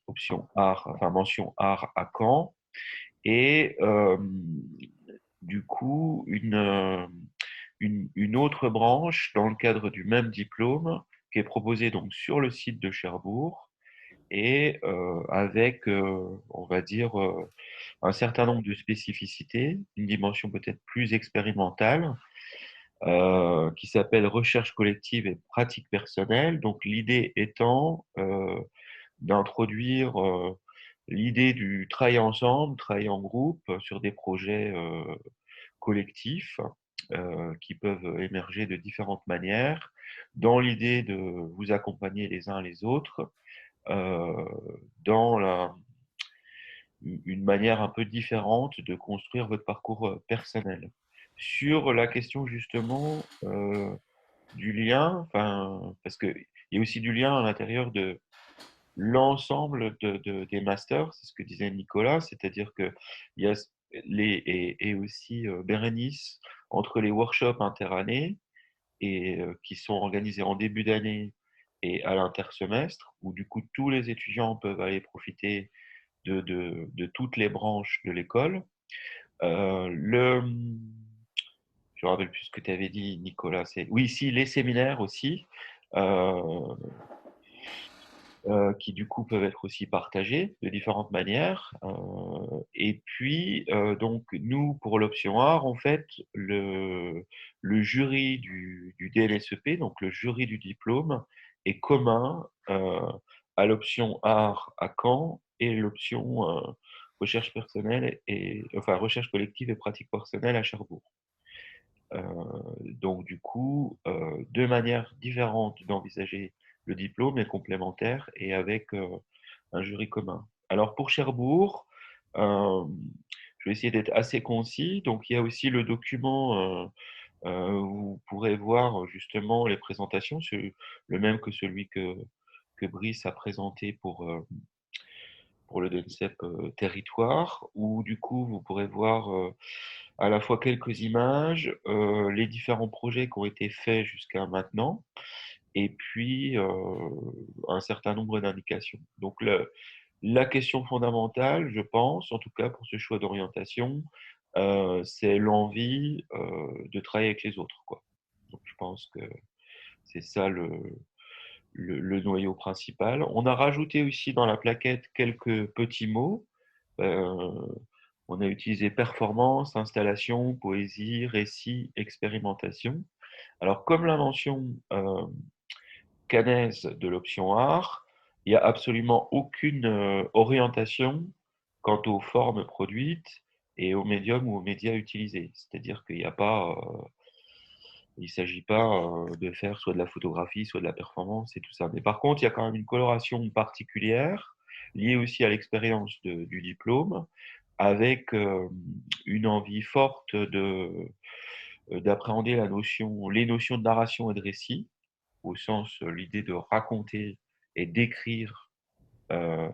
option art, enfin mention art à Caen. Et du coup, une autre branche dans le cadre du même diplôme qui est proposée donc sur le site de Cherbourg et avec, on va dire, un certain nombre de spécificités, une dimension peut-être plus expérimentale, qui s'appelle recherche collective et pratique personnelle. Donc l'idée étant d'introduire l'idée du travail ensemble, travail en groupe sur des projets collectifs qui peuvent émerger de différentes manières, dans l'idée de vous accompagner les uns les autres dans une manière un peu différente de construire votre parcours personnel. Sur la question justement du lien, parce qu'il y a aussi du lien à l'intérieur de l'ensemble des masters, c'est ce que disait Nicolas, c'est-à-dire qu'il y a et aussi Bérénice, entre les workshops interannés et qui sont organisés en début d'année et à l'intersemestre, où du coup tous les étudiants peuvent aller profiter de toutes les branches de l'école. Je me rappelle plus ce que tu avais dit, Nicolas. Oui, si, les séminaires aussi. Euh, qui du coup peuvent être aussi partagés de différentes manières. Et puis, donc, nous, pour l'option art, en fait, le jury du DNSEP, donc le jury du diplôme, est commun à l'option art à Caen et l'option recherche personnelle et enfin recherche collective et pratique personnelle à Cherbourg. Donc du coup, deux manières différentes d'envisager le diplôme et complémentaires et avec un jury commun. Alors pour Cherbourg, je vais essayer d'être assez concis. Donc il y a aussi le document où vous pourrez voir justement les présentations, le même que celui que Brice a présenté pour le DNCEP territoire, où du coup vous pourrez voir à la fois quelques images, les différents projets qui ont été faits jusqu'à maintenant, et puis un certain nombre d'indications. Donc la question fondamentale, je pense, en tout cas pour ce choix d'orientation, c'est l'envie de travailler avec les autres, quoi. Donc je pense que c'est ça le noyau principal. On a rajouté aussi dans la plaquette quelques petits mots. Euh, on a utilisé performance, installation, poésie, récit, expérimentation. Alors, comme la mention canaise de l'option art, il n'y a absolument aucune orientation quant aux formes produites et aux médiums ou aux médias utilisés. C'est-à-dire qu'il n'y a pas, il ne s'agit pas de faire soit de la photographie, soit de la performance et tout ça. Mais par contre, il y a quand même une coloration particulière liée aussi à l'expérience du diplôme, avec une envie forte d'appréhender les notions de narration et de récit, au sens l'idée de raconter et d'écrire, euh,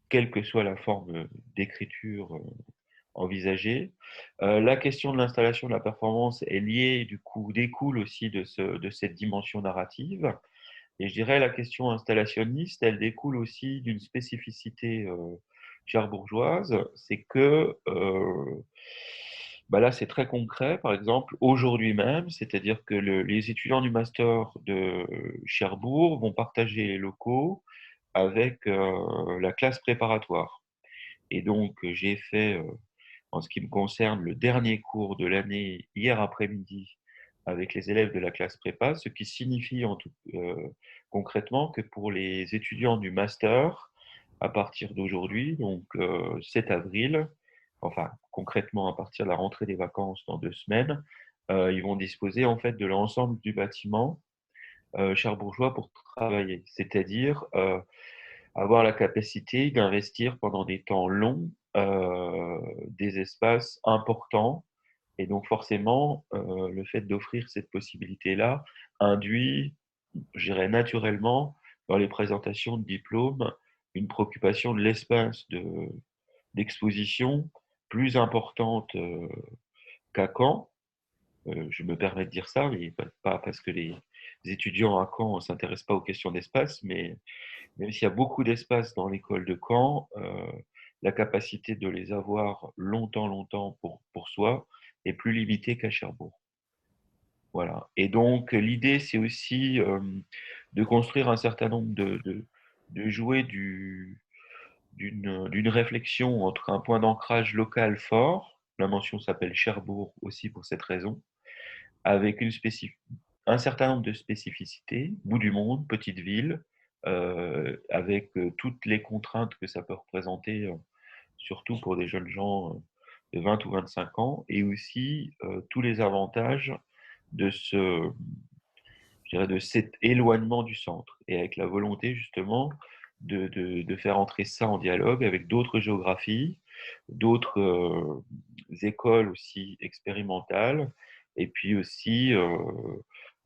quelle que soit la forme d'écriture envisagée. La question de l'installation de la performance est liée, du coup, découle aussi de cette dimension narrative. Et je dirais la question installationniste, elle découle aussi d'une spécificité cherbourgeoise, c'est que bah là, c'est très concret. Par exemple, aujourd'hui même, c'est-à-dire que les étudiants du master de Cherbourg vont partager les locaux avec la classe préparatoire. Et donc, j'ai fait, en ce qui me concerne, le dernier cours de l'année hier après-midi avec les élèves de la classe prépa, ce qui signifie concrètement que pour les étudiants du master, à partir d'aujourd'hui, donc 7 avril, enfin concrètement à partir de la rentrée des vacances dans 2 semaines, ils vont disposer en fait de l'ensemble du bâtiment cherbourgeois pour travailler, c'est-à-dire avoir la capacité d'investir pendant des temps longs des espaces importants. Et donc forcément, le fait d'offrir cette possibilité-là induit, je dirais naturellement, dans les présentations de diplômes, une préoccupation de l'espace d'exposition plus importante qu'à Caen. Je me permets de dire ça, mais pas parce que les étudiants à Caen ne s'intéressent pas aux questions d'espace, mais même s'il y a beaucoup d'espace dans l'école de Caen, la capacité de les avoir longtemps pour soi est plus limitée qu'à Cherbourg. Voilà. Et donc, l'idée, c'est aussi de construire un certain nombre de jouets d'une réflexion entre un point d'ancrage local fort, la mention s'appelle Cherbourg aussi pour cette raison, avec un certain nombre de spécificités, bout du monde, petite ville, avec toutes les contraintes que ça peut représenter, surtout pour des jeunes gens de 20 ou 25 ans, et aussi tous les avantages de je dirais, de cet éloignement du centre, et avec la volonté justement de faire entrer ça en dialogue avec d'autres géographies, d'autres écoles aussi expérimentales, et puis aussi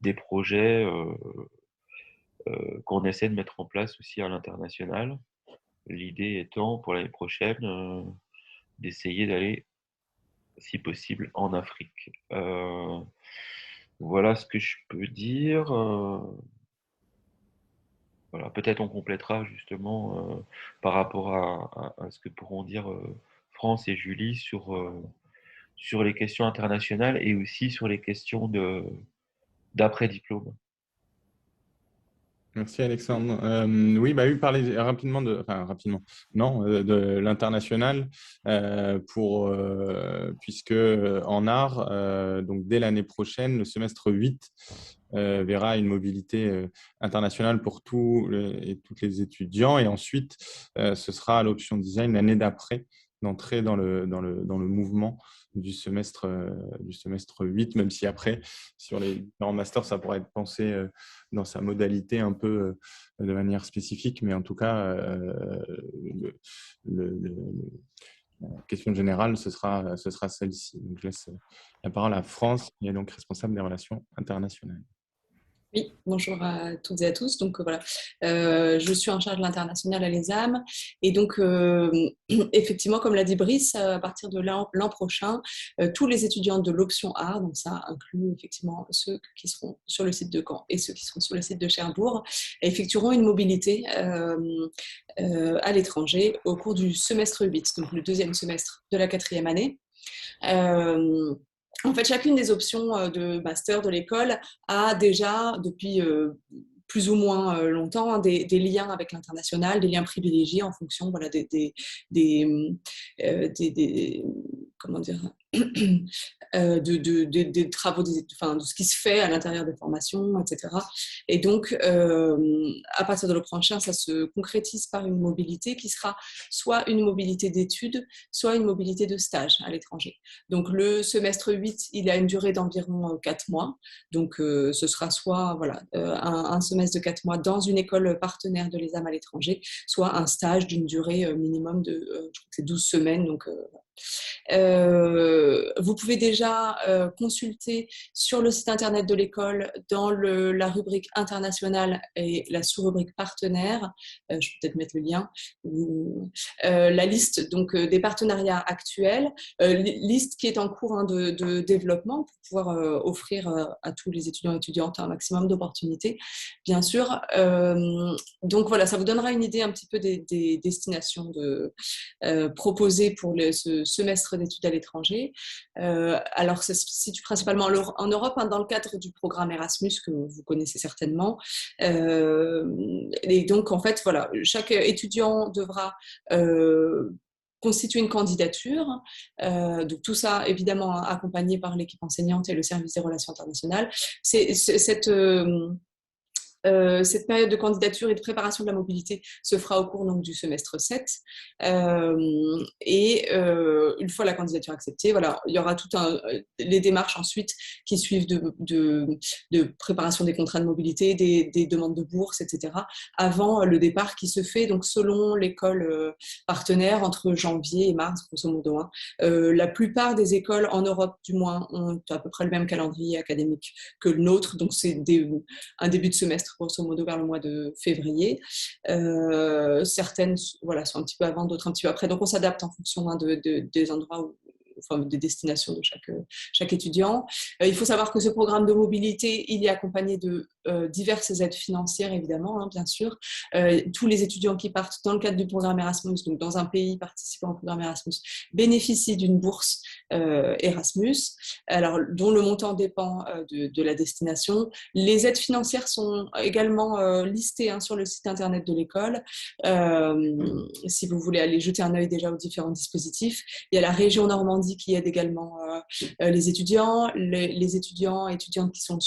des projets qu'on essaie de mettre en place aussi à l'international. L'idée étant pour l'année prochaine d'essayer d'aller, si possible, en Afrique. Voilà ce que je peux dire. Voilà, peut-être on complétera justement par rapport à ce que pourront dire France et Julie sur les questions internationales et aussi sur les questions d'après-diplôme. Merci Alexandre. Oui, parler rapidement de l'international puisque en art, donc dès l'année prochaine, le semestre 8 verra une mobilité internationale pour tous et toutes les étudiants, et ensuite ce sera à l'option design l'année d'après d'entrer dans le mouvement du semestre 8, même si après, sur les différents masters, ça pourrait être pensé dans sa modalité un peu de manière spécifique, mais en tout cas, la question générale, ce sera celle-ci. Donc, je laisse la parole à France, qui est donc responsable des relations internationales. Oui, bonjour à toutes et à tous. Donc voilà, je suis en charge de l'international à l'ESAM. Et donc, effectivement, comme l'a dit Brice, à partir de l'an prochain, tous les étudiants de l'option art, donc ça inclut effectivement ceux qui seront sur le site de Caen et ceux qui seront sur le site de Cherbourg, effectueront une mobilité à l'étranger au cours du semestre 8, donc le deuxième semestre de la 4e année. En fait, chacune des options de master de l'école a déjà, depuis plus ou moins longtemps, des liens avec l'international, des liens privilégiés en fonction comment dire, des travaux, de ce qui se fait à l'intérieur des formations, etc. Et donc, à partir de l'an prochain, ça se concrétise par une mobilité qui sera soit une mobilité d'études, soit une mobilité de stage à l'étranger. Donc, le semestre 8, il a une durée d'environ 4 mois. Donc, ce sera soit un semestre de 4 mois dans une école partenaire de l'ESAM à l'étranger, soit un stage d'une durée minimum de, je crois que c'est 12 semaines. Donc, vous pouvez déjà consulter sur le site internet de l'école, dans la rubrique internationale et la sous-rubrique partenaire, je vais peut-être mettre le lien, la liste donc, des partenariats actuels, liste qui est en cours de développement pour pouvoir offrir à tous les étudiants et étudiantes un maximum d'opportunités, bien sûr. Donc voilà, ça vous donnera une idée un petit peu des destinations proposées pour ce semestre d'études à l'étranger. Alors, ça se situe principalement en Europe, dans le cadre du programme Erasmus que vous connaissez certainement. Et donc, en fait, voilà, chaque étudiant devra constituer une candidature. Donc, tout ça, évidemment, accompagné par l'équipe enseignante et le service des relations internationales. Cette période de candidature et de préparation de la mobilité se fera au cours donc, du semestre 7. Et une fois la candidature acceptée, voilà, il y aura toutes les démarches ensuite qui suivent de préparation des contrats de mobilité, des demandes de bourse, etc. avant le départ qui se fait donc, selon l'école partenaire entre janvier et mars, grosso modo. La plupart des écoles en Europe, du moins, ont à peu près le même calendrier académique que le nôtre. Donc, c'est un début de semestre grosso modo vers le mois de février. Certaines sont un petit peu avant, d'autres un petit peu après. Donc, on s'adapte en fonction des endroits des destinations de chaque étudiant. Il faut savoir que ce programme de mobilité, il est accompagné de diverses aides financières, évidemment, bien sûr. Tous les étudiants qui partent dans le cadre du programme Erasmus, donc dans un pays participant au programme Erasmus, bénéficient d'une bourse Erasmus, alors, dont le montant dépend de la destination. Les aides financières sont également listées sur le site internet de l'école. Si vous voulez aller jeter un œil déjà aux différents dispositifs, il y a la région Normandie qui aide également les étudiants. Les étudiants et étudiantes qui sont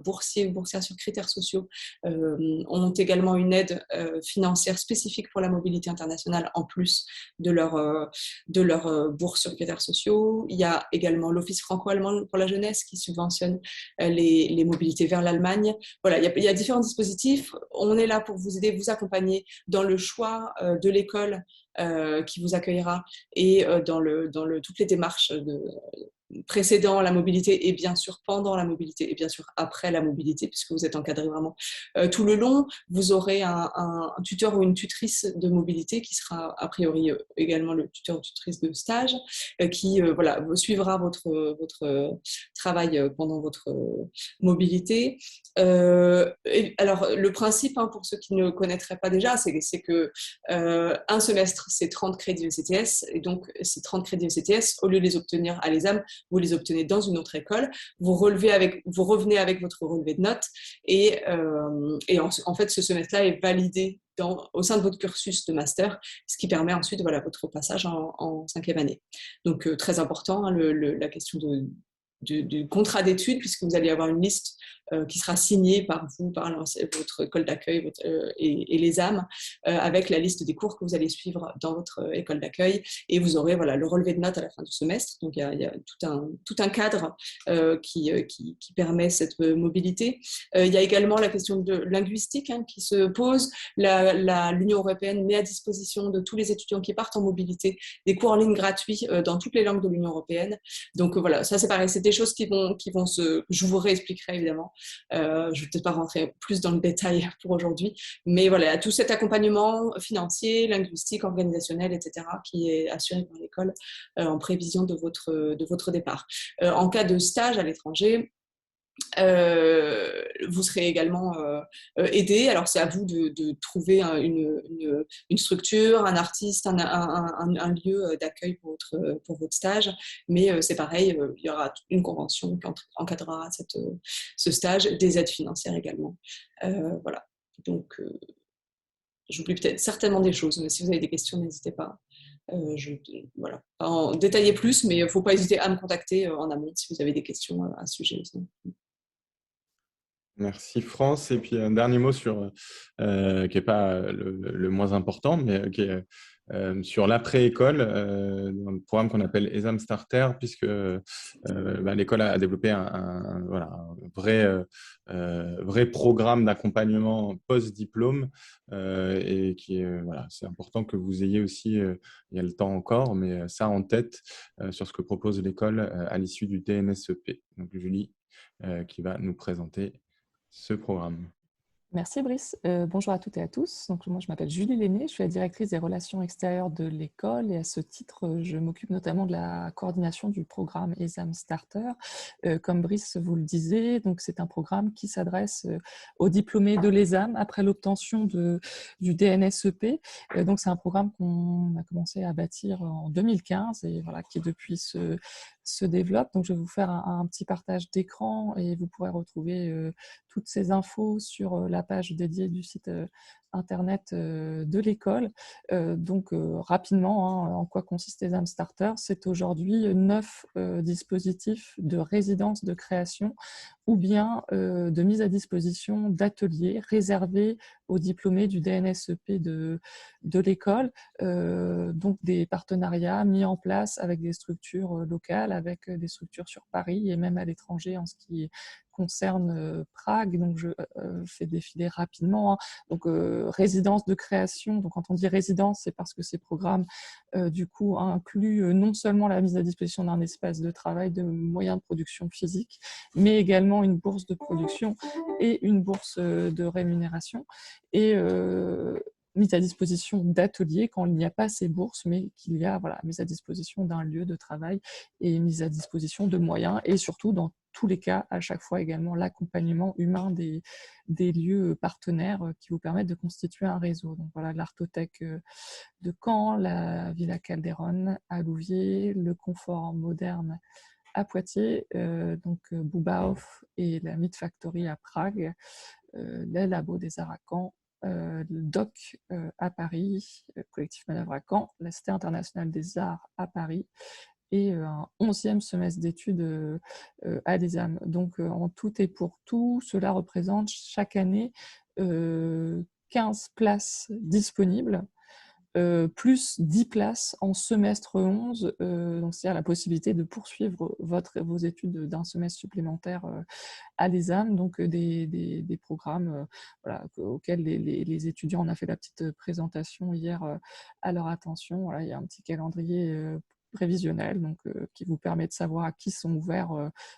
boursiers ou boursières sur critères sociaux ont également une aide financière spécifique pour la mobilité internationale en plus de leur bourse sur critères sociaux. Il y a également l'Office franco-allemand pour la jeunesse qui subventionne les mobilités vers l'Allemagne. Voilà, il y a différents dispositifs. On est là pour vous aider, vous accompagner dans le choix de l'école qui vous accueillera et dans toutes les démarches précédant la mobilité et bien sûr pendant la mobilité et bien sûr après la mobilité, puisque vous êtes encadré vraiment tout le long. Vous aurez un tuteur ou une tutrice de mobilité qui sera a priori également le tuteur ou tutrice de stage qui suivra votre travail pendant votre mobilité. Alors le principe, pour ceux qui ne connaîtraient pas déjà, c'est que un semestre c'est 30 crédits ECTS, et donc ces 30 crédits ECTS, au lieu de les obtenir à l'ESAM, vous les obtenez dans une autre école, vous revenez avec votre relevé de notes et en fait, ce semestre-là est validé au sein de votre cursus de master, ce qui permet ensuite votre passage en 5e année. Donc, très important, hein, la question du contrat d'études, puisque vous allez avoir une liste qui sera signée par vous, par votre école d'accueil et les âmes, avec la liste des cours que vous allez suivre dans votre école d'accueil. Et vous aurez le relevé de notes à la fin du semestre. Donc, il y a tout un cadre qui permet cette mobilité. Il y a également la question linguistique qui se pose. L'Union européenne met à disposition de tous les étudiants qui partent en mobilité des cours en ligne gratuits dans toutes les langues de l'Union européenne. Donc, voilà, ça c'est pareil, c'est des choses qui vont je vous réexpliquerai évidemment. Je ne vais peut-être pas rentrer plus dans le détail pour aujourd'hui, mais voilà, tout cet accompagnement financier, linguistique, organisationnel, etc., qui est assuré par l'école en prévision de votre départ. En cas de stage à l'étranger, vous serez également aidé. Alors, c'est à vous de trouver une structure, un artiste, un lieu d'accueil pour votre stage. Mais c'est pareil, il y aura une convention qui encadrera ce stage, des aides financières également. Voilà. Donc, j'oublie peut-être certainement des choses, mais si vous avez des questions, n'hésitez pas. Voilà. Pas en détailler plus, mais il ne faut pas hésiter à me contacter en amont si vous avez des questions à ce sujet aussi. Merci France. Et puis un dernier mot qui n'est pas le moins important, mais qui est sur l'après-école, dans le programme qu'on appelle Exam Starter, puisque l'école a développé un vrai programme d'accompagnement post-diplôme et c'est important que vous ayez aussi, il y a le temps encore, mais ça en tête sur ce que propose l'école à l'issue du DNSEP. Donc Julie qui va nous présenter ce programme. Merci Brice. Bonjour à toutes et à tous. Donc, moi, je m'appelle Julie Lenné, je suis la directrice des relations extérieures de l'école et à ce titre, je m'occupe notamment de la coordination du programme Exam Starter. Comme Brice vous le disait, donc c'est un programme qui s'adresse aux diplômés de l'ESAM après l'obtention du DNSEP. Donc, c'est un programme qu'on a commencé à bâtir en 2015 et voilà, qui depuis se développe. Donc, je vais vous faire un petit partage d'écran et vous pourrez retrouver toutes ces infos sur la page dédiée du site internet de l'école. Donc, rapidement, en quoi consiste Exam Starter? C'est aujourd'hui 9 dispositifs de résidence de création ou bien de mise à disposition d'ateliers réservés aux diplômés du DNSEP de l'école. Donc, des partenariats mis en place avec des structures locales, avec des structures sur Paris et même à l'étranger en ce qui concerne Prague. Donc, je fais défiler rapidement. Donc, résidence de création. Donc, quand on dit résidence, c'est parce que ces programmes, du coup, incluent non seulement la mise à disposition d'un espace de travail, de moyens de production physique, mais également une bourse de production et une bourse de rémunération. Et mise à disposition d'ateliers quand il n'y a pas ces bourses, mais qu'il y a mise à disposition d'un lieu de travail et mise à disposition de moyens et surtout dans tous les cas, à chaque fois également l'accompagnement humain des lieux partenaires qui vous permettent de constituer un réseau. Donc voilà, l'Artothèque de Caen, la Villa Calderon à Louviers, le Confort Moderne à Poitiers, donc Bubauf et la Meat Factory à Prague, les Labos des Arts à Caen, le DOC à Paris, Collectif Manœuvre à Caen, la Cité internationale des arts à Paris et un 11e semestre d'études à l'ESAM. Donc, en tout et pour tout, cela représente chaque année 15 places disponibles, plus 10 places en semestre 11, donc c'est-à-dire la possibilité de poursuivre vos études d'un semestre supplémentaire à l'ESAM, donc des programmes auxquels les étudiants, on a fait la petite présentation hier à leur attention. Voilà, il y a un petit calendrier prévisionnel, donc, qui vous permet de savoir à qui sont ouverts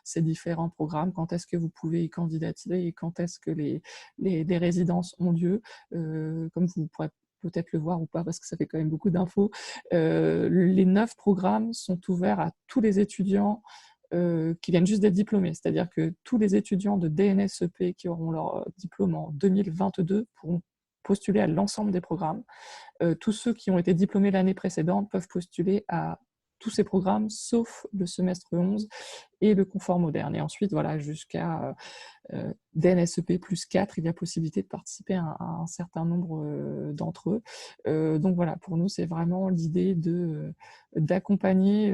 ces différents programmes, quand est-ce que vous pouvez y candidater et quand est-ce que les résidences ont lieu. Comme vous pourrez peut-être le voir ou pas, parce que ça fait quand même beaucoup d'infos. Les 9 programmes sont ouverts à tous les étudiants qui viennent juste d'être diplômés. C'est-à-dire que tous les étudiants de DNSEP qui auront leur diplôme en 2022 pourront postuler à l'ensemble des programmes. Tous ceux qui ont été diplômés l'année précédente peuvent postuler à tous ces programmes, sauf le semestre 11 et le confort moderne. Et ensuite, voilà, jusqu'à DNSEP plus 4, il y a possibilité de participer à un certain nombre d'entre eux. Donc voilà, pour nous, c'est vraiment l'idée d'accompagner,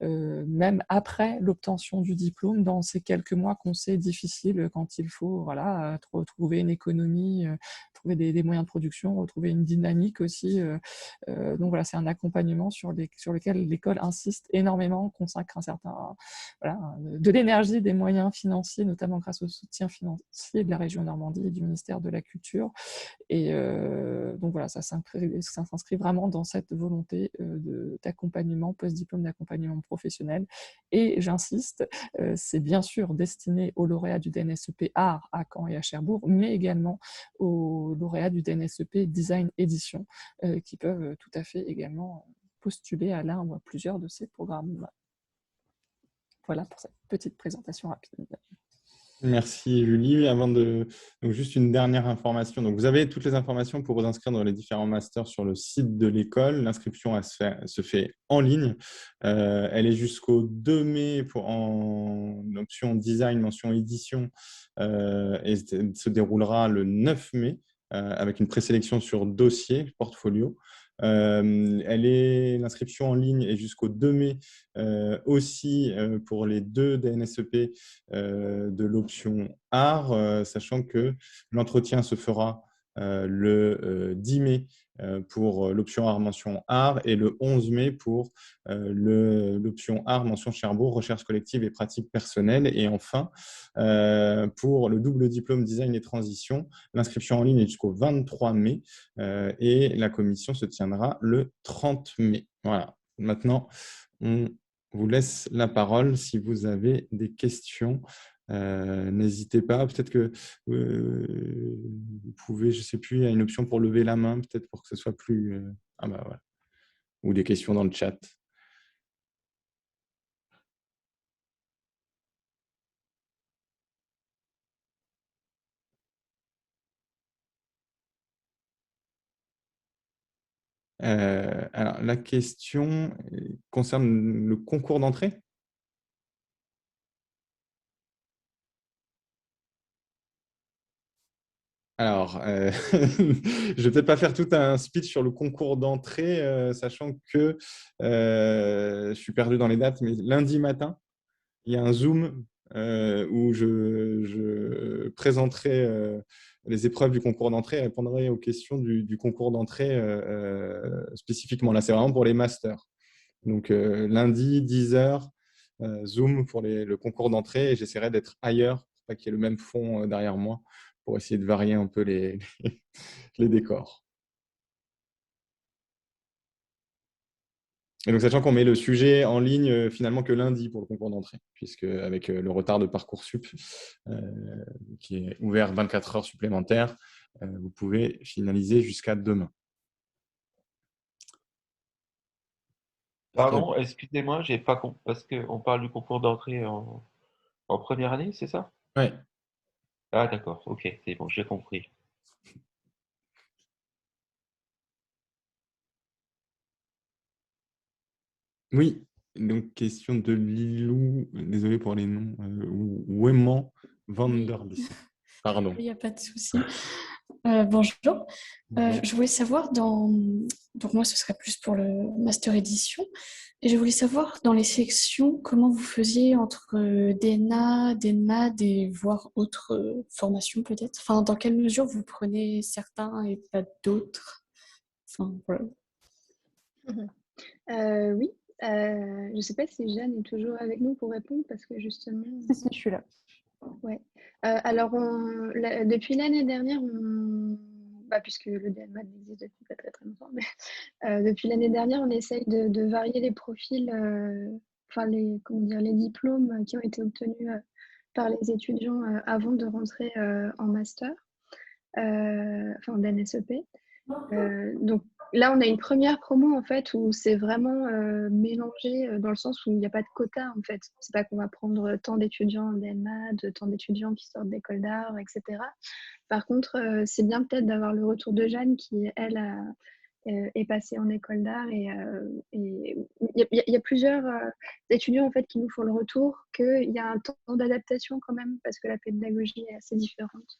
même après l'obtention du diplôme, dans ces quelques mois qu'on sait difficiles, quand il faut voilà, retrouver une économie, trouver des moyens de production, retrouver une dynamique aussi. Donc voilà, c'est un accompagnement sur lequel l'école insiste énormément, consacre un certain, voilà, de l'énergie, des moyens financiers, notamment grâce au soutien financier de la région Normandie et du ministère de la Culture. Et donc voilà, ça s'inscrit vraiment dans cette volonté d'accompagnement, post-diplôme d'accompagnement professionnel. Et j'insiste, c'est bien sûr destiné aux lauréats du DNSEP Art à Caen et à Cherbourg, mais également aux lauréats du DNSEP Design Édition, qui peuvent tout à fait également postuler à l'un ou à plusieurs de ces programmes. Voilà pour cette petite présentation rapide. Merci Julie. Donc, juste une dernière information. Donc, vous avez toutes les informations pour vous inscrire dans les différents masters sur le site de l'école. L'inscription se fait en ligne. Elle est jusqu'au 2 mai en option design, mention édition, et se déroulera le 9 mai avec une présélection sur dossier, portfolio. L'inscription en ligne est jusqu'au 2 mai aussi pour les 2 DNSEP de l'option art, sachant que l'entretien se fera le 10 mai pour l'option art mention art et le 11 mai pour l'option art mention Cherbourg, recherche collective et pratique personnelle. Et enfin, pour le double diplôme design et transition, l'inscription en ligne est jusqu'au 23 mai et la commission se tiendra le 30 mai. Voilà. Maintenant, on vous laisse la parole si vous avez des questions. N'hésitez pas. Peut-être que vous pouvez, je ne sais plus, il y a une option pour lever la main, peut-être pour que ce soit plus… Ah bah voilà. Ou des questions dans le chat. Alors, la question concerne le concours d'entrée. Alors, je ne vais peut-être pas faire tout un speech sur le concours d'entrée, sachant que je suis perdu dans les dates, mais lundi matin, il y a un Zoom où je présenterai les épreuves du concours d'entrée et répondrai aux questions du concours d'entrée spécifiquement. Là, c'est vraiment pour les masters. Donc, lundi, 10h, Zoom pour le concours d'entrée et j'essaierai d'être ailleurs pour pas qu'il y ait le même fond derrière moi pour essayer de varier un peu les décors. Et donc, sachant qu'on met le sujet en ligne finalement que lundi pour le concours d'entrée, puisque avec le retard de Parcoursup qui est ouvert 24 heures supplémentaires, vous pouvez finaliser jusqu'à demain. Pardon, excusez-moi, j'ai pas compris, parce qu'on parle du concours d'entrée en première année, c'est ça? Oui. Ah d'accord, ok, c'est bon, j'ai compris. Oui, donc question de Lilou, désolé pour les noms, Wéman van der Lissen. Pardon. Il n'y a pas de souci. Bonjour. Je voulais savoir, donc moi ce serait plus pour le master édition, et je voulais savoir dans les sélections comment vous faisiez entre DNA, DNMAD et voire autres formations peut-être. Enfin, dans quelle mesure vous prenez certains et pas d'autres. Enfin, voilà. Oui, je ne sais pas si Jeanne est toujours avec nous pour répondre parce que justement… Si, je suis là. Ouais. Alors, depuis l'année dernière, puisque le DNMAT existe depuis pas très très longtemps, mais depuis l'année dernière, on essaye de varier les profils, les diplômes qui ont été obtenus par les étudiants avant de rentrer en master, en DNSEP. Donc là, on a une première promo en fait où c'est vraiment mélangé dans le sens où il n'y a pas de quota en fait. C'est pas qu'on va prendre tant d'étudiants en DNMAD, tant d'étudiants qui sortent d'école d'art, etc. Par contre, c'est bien peut-être d'avoir le retour de Jeanne qui, elle, est passé en école d'art et il y a plusieurs étudiants en fait qui nous font le retour qu'il y a un temps d'adaptation quand même parce que la pédagogie est assez différente.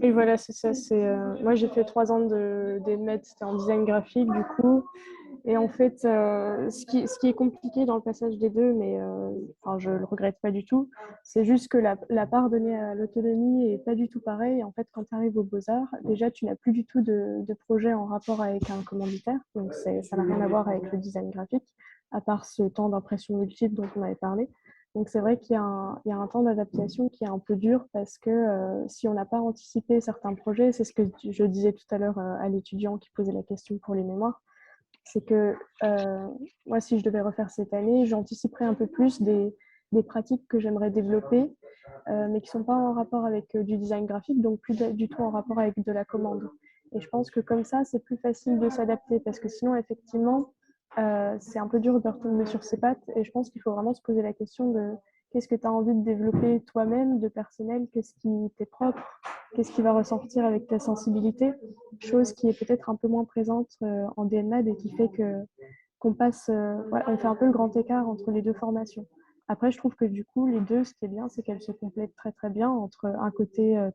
Et voilà, c'est ça. Moi, j'ai fait 3 ans des maths, c'était en design graphique du coup. Et en fait, ce qui est compliqué dans le passage des deux, mais enfin, je ne le regrette pas du tout, c'est juste que la part donnée à l'autonomie n'est pas du tout pareille. En fait, quand tu arrives aux Beaux-Arts, déjà, tu n'as plus du tout de projet en rapport avec un commanditaire. Donc, ça n'a rien à voir avec le design graphique, à part ce temps d'impression multiple dont on avait parlé. Donc, c'est vrai qu'il y a un temps d'adaptation qui est un peu dur parce que si on n'a pas anticipé certains projets, c'est ce que je disais tout à l'heure à l'étudiant qui posait la question pour les mémoires, c'est que moi, si je devais refaire cette année, j'anticiperais un peu plus des pratiques que j'aimerais développer, mais qui ne sont pas en rapport avec du design graphique, donc plus du tout en rapport avec de la commande. Et je pense que comme ça, c'est plus facile de s'adapter, parce que sinon, effectivement, c'est un peu dur de retomber sur ses pattes. Et je pense qu'il faut vraiment se poser la question de qu'est-ce que tu as envie de développer toi-même, de personnel, qu'est-ce qui t'est propre, qu'est-ce qui va ressortir avec ta sensibilité, chose qui est peut-être un peu moins présente en DNMAD et qui fait qu'on passe, on fait un peu le grand écart entre les deux formations. Après, je trouve que du coup, les deux, ce qui est bien, c'est qu'elles se complètent très très bien entre un côté un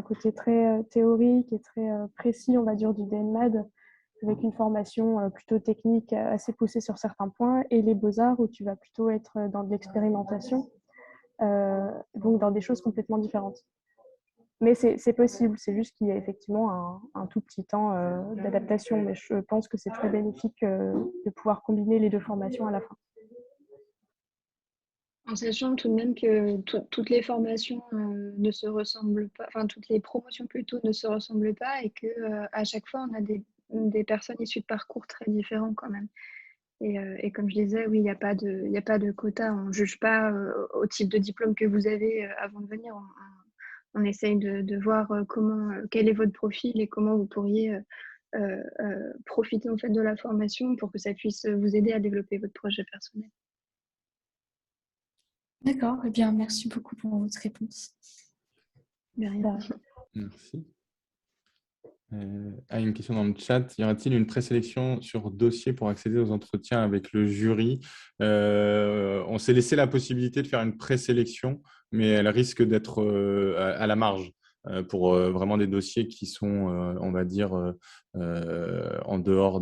côté très théorique et très précis, on va dire, du DNMAD, avec une formation plutôt technique assez poussée sur certains points, et les beaux-arts où tu vas plutôt être dans de l'expérimentation, donc dans des choses complètement différentes. Mais c'est possible, c'est juste qu'il y a effectivement un tout petit temps d'adaptation, mais je pense que c'est très bénéfique de pouvoir combiner les deux formations à la fin. En sachant tout de même que toutes les formations ne se ressemblent pas, enfin toutes les promotions plutôt ne se ressemblent pas et que à chaque fois on a des personnes issues de parcours très différents quand même. Et comme je disais, oui, il n'y a pas de quota, on ne juge pas au type de diplôme que vous avez avant de venir. On essaye de voir quel est votre profil et comment vous pourriez profiter en fait de la formation pour que ça puisse vous aider à développer votre projet personnel. D'accord, eh bien, merci beaucoup pour votre réponse. De rien. Merci. Une question dans le chat. Y aura-t-il une présélection sur dossier pour accéder aux entretiens avec le jury? On s'est laissé la possibilité de faire une présélection, mais elle risque d'être à la marge pour vraiment des dossiers qui sont, on va dire, en dehors en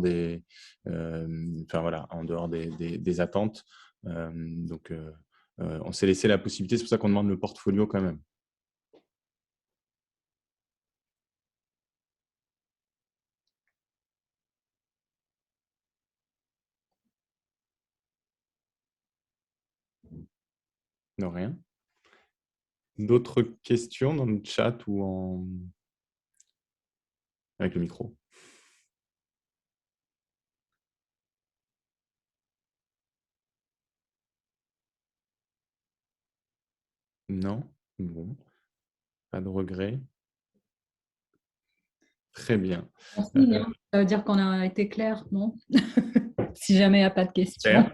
dehors des attentes. Donc, on s'est laissé la possibilité. C'est pour ça qu'on demande le portfolio quand même. De rien. D'autres questions dans le chat ou avec le micro? Non? Bon. Pas de regret. Très bien. Merci, ça veut dire qu'on a été clair, non? Si jamais il n'y a pas de questions.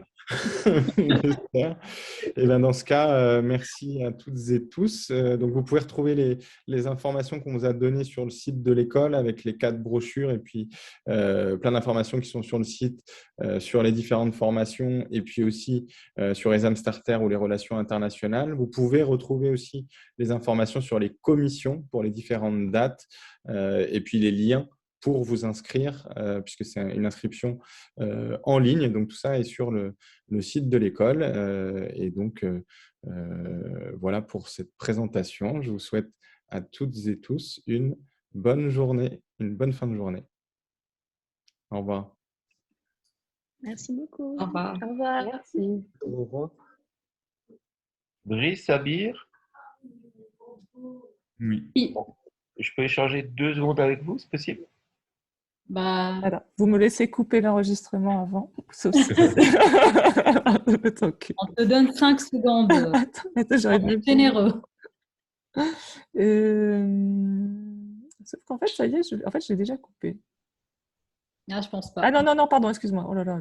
J'espère. Et bien dans ce cas, merci à toutes et tous. Donc vous pouvez retrouver les informations qu'on vous a données sur le site de l'école avec les 4 brochures et puis plein d'informations qui sont sur le site sur les différentes formations et puis aussi sur Exam Starter ou les relations internationales. Vous pouvez retrouver aussi les informations sur les commissions pour les différentes dates et puis les liens pour vous inscrire, puisque c'est une inscription en ligne. Donc, tout ça est sur le site de l'école. Et donc, voilà pour cette présentation. Je vous souhaite à toutes et tous une bonne journée, une bonne fin de journée. Au revoir. Merci beaucoup. Au revoir. Au revoir. Merci. Au revoir. Brice, Sabir, Oui. je peux échanger 2 secondes avec vous, c'est possible? Bah, Alors, vous me laissez couper l'enregistrement avant. Sauf si... on te donne 5 secondes. Attends, j'aurais dû... Généreux. Sauf qu'en fait, ça y est, je l'ai déjà coupé. Ah, je pense pas. Ah non, pardon, excuse-moi. Oh là là,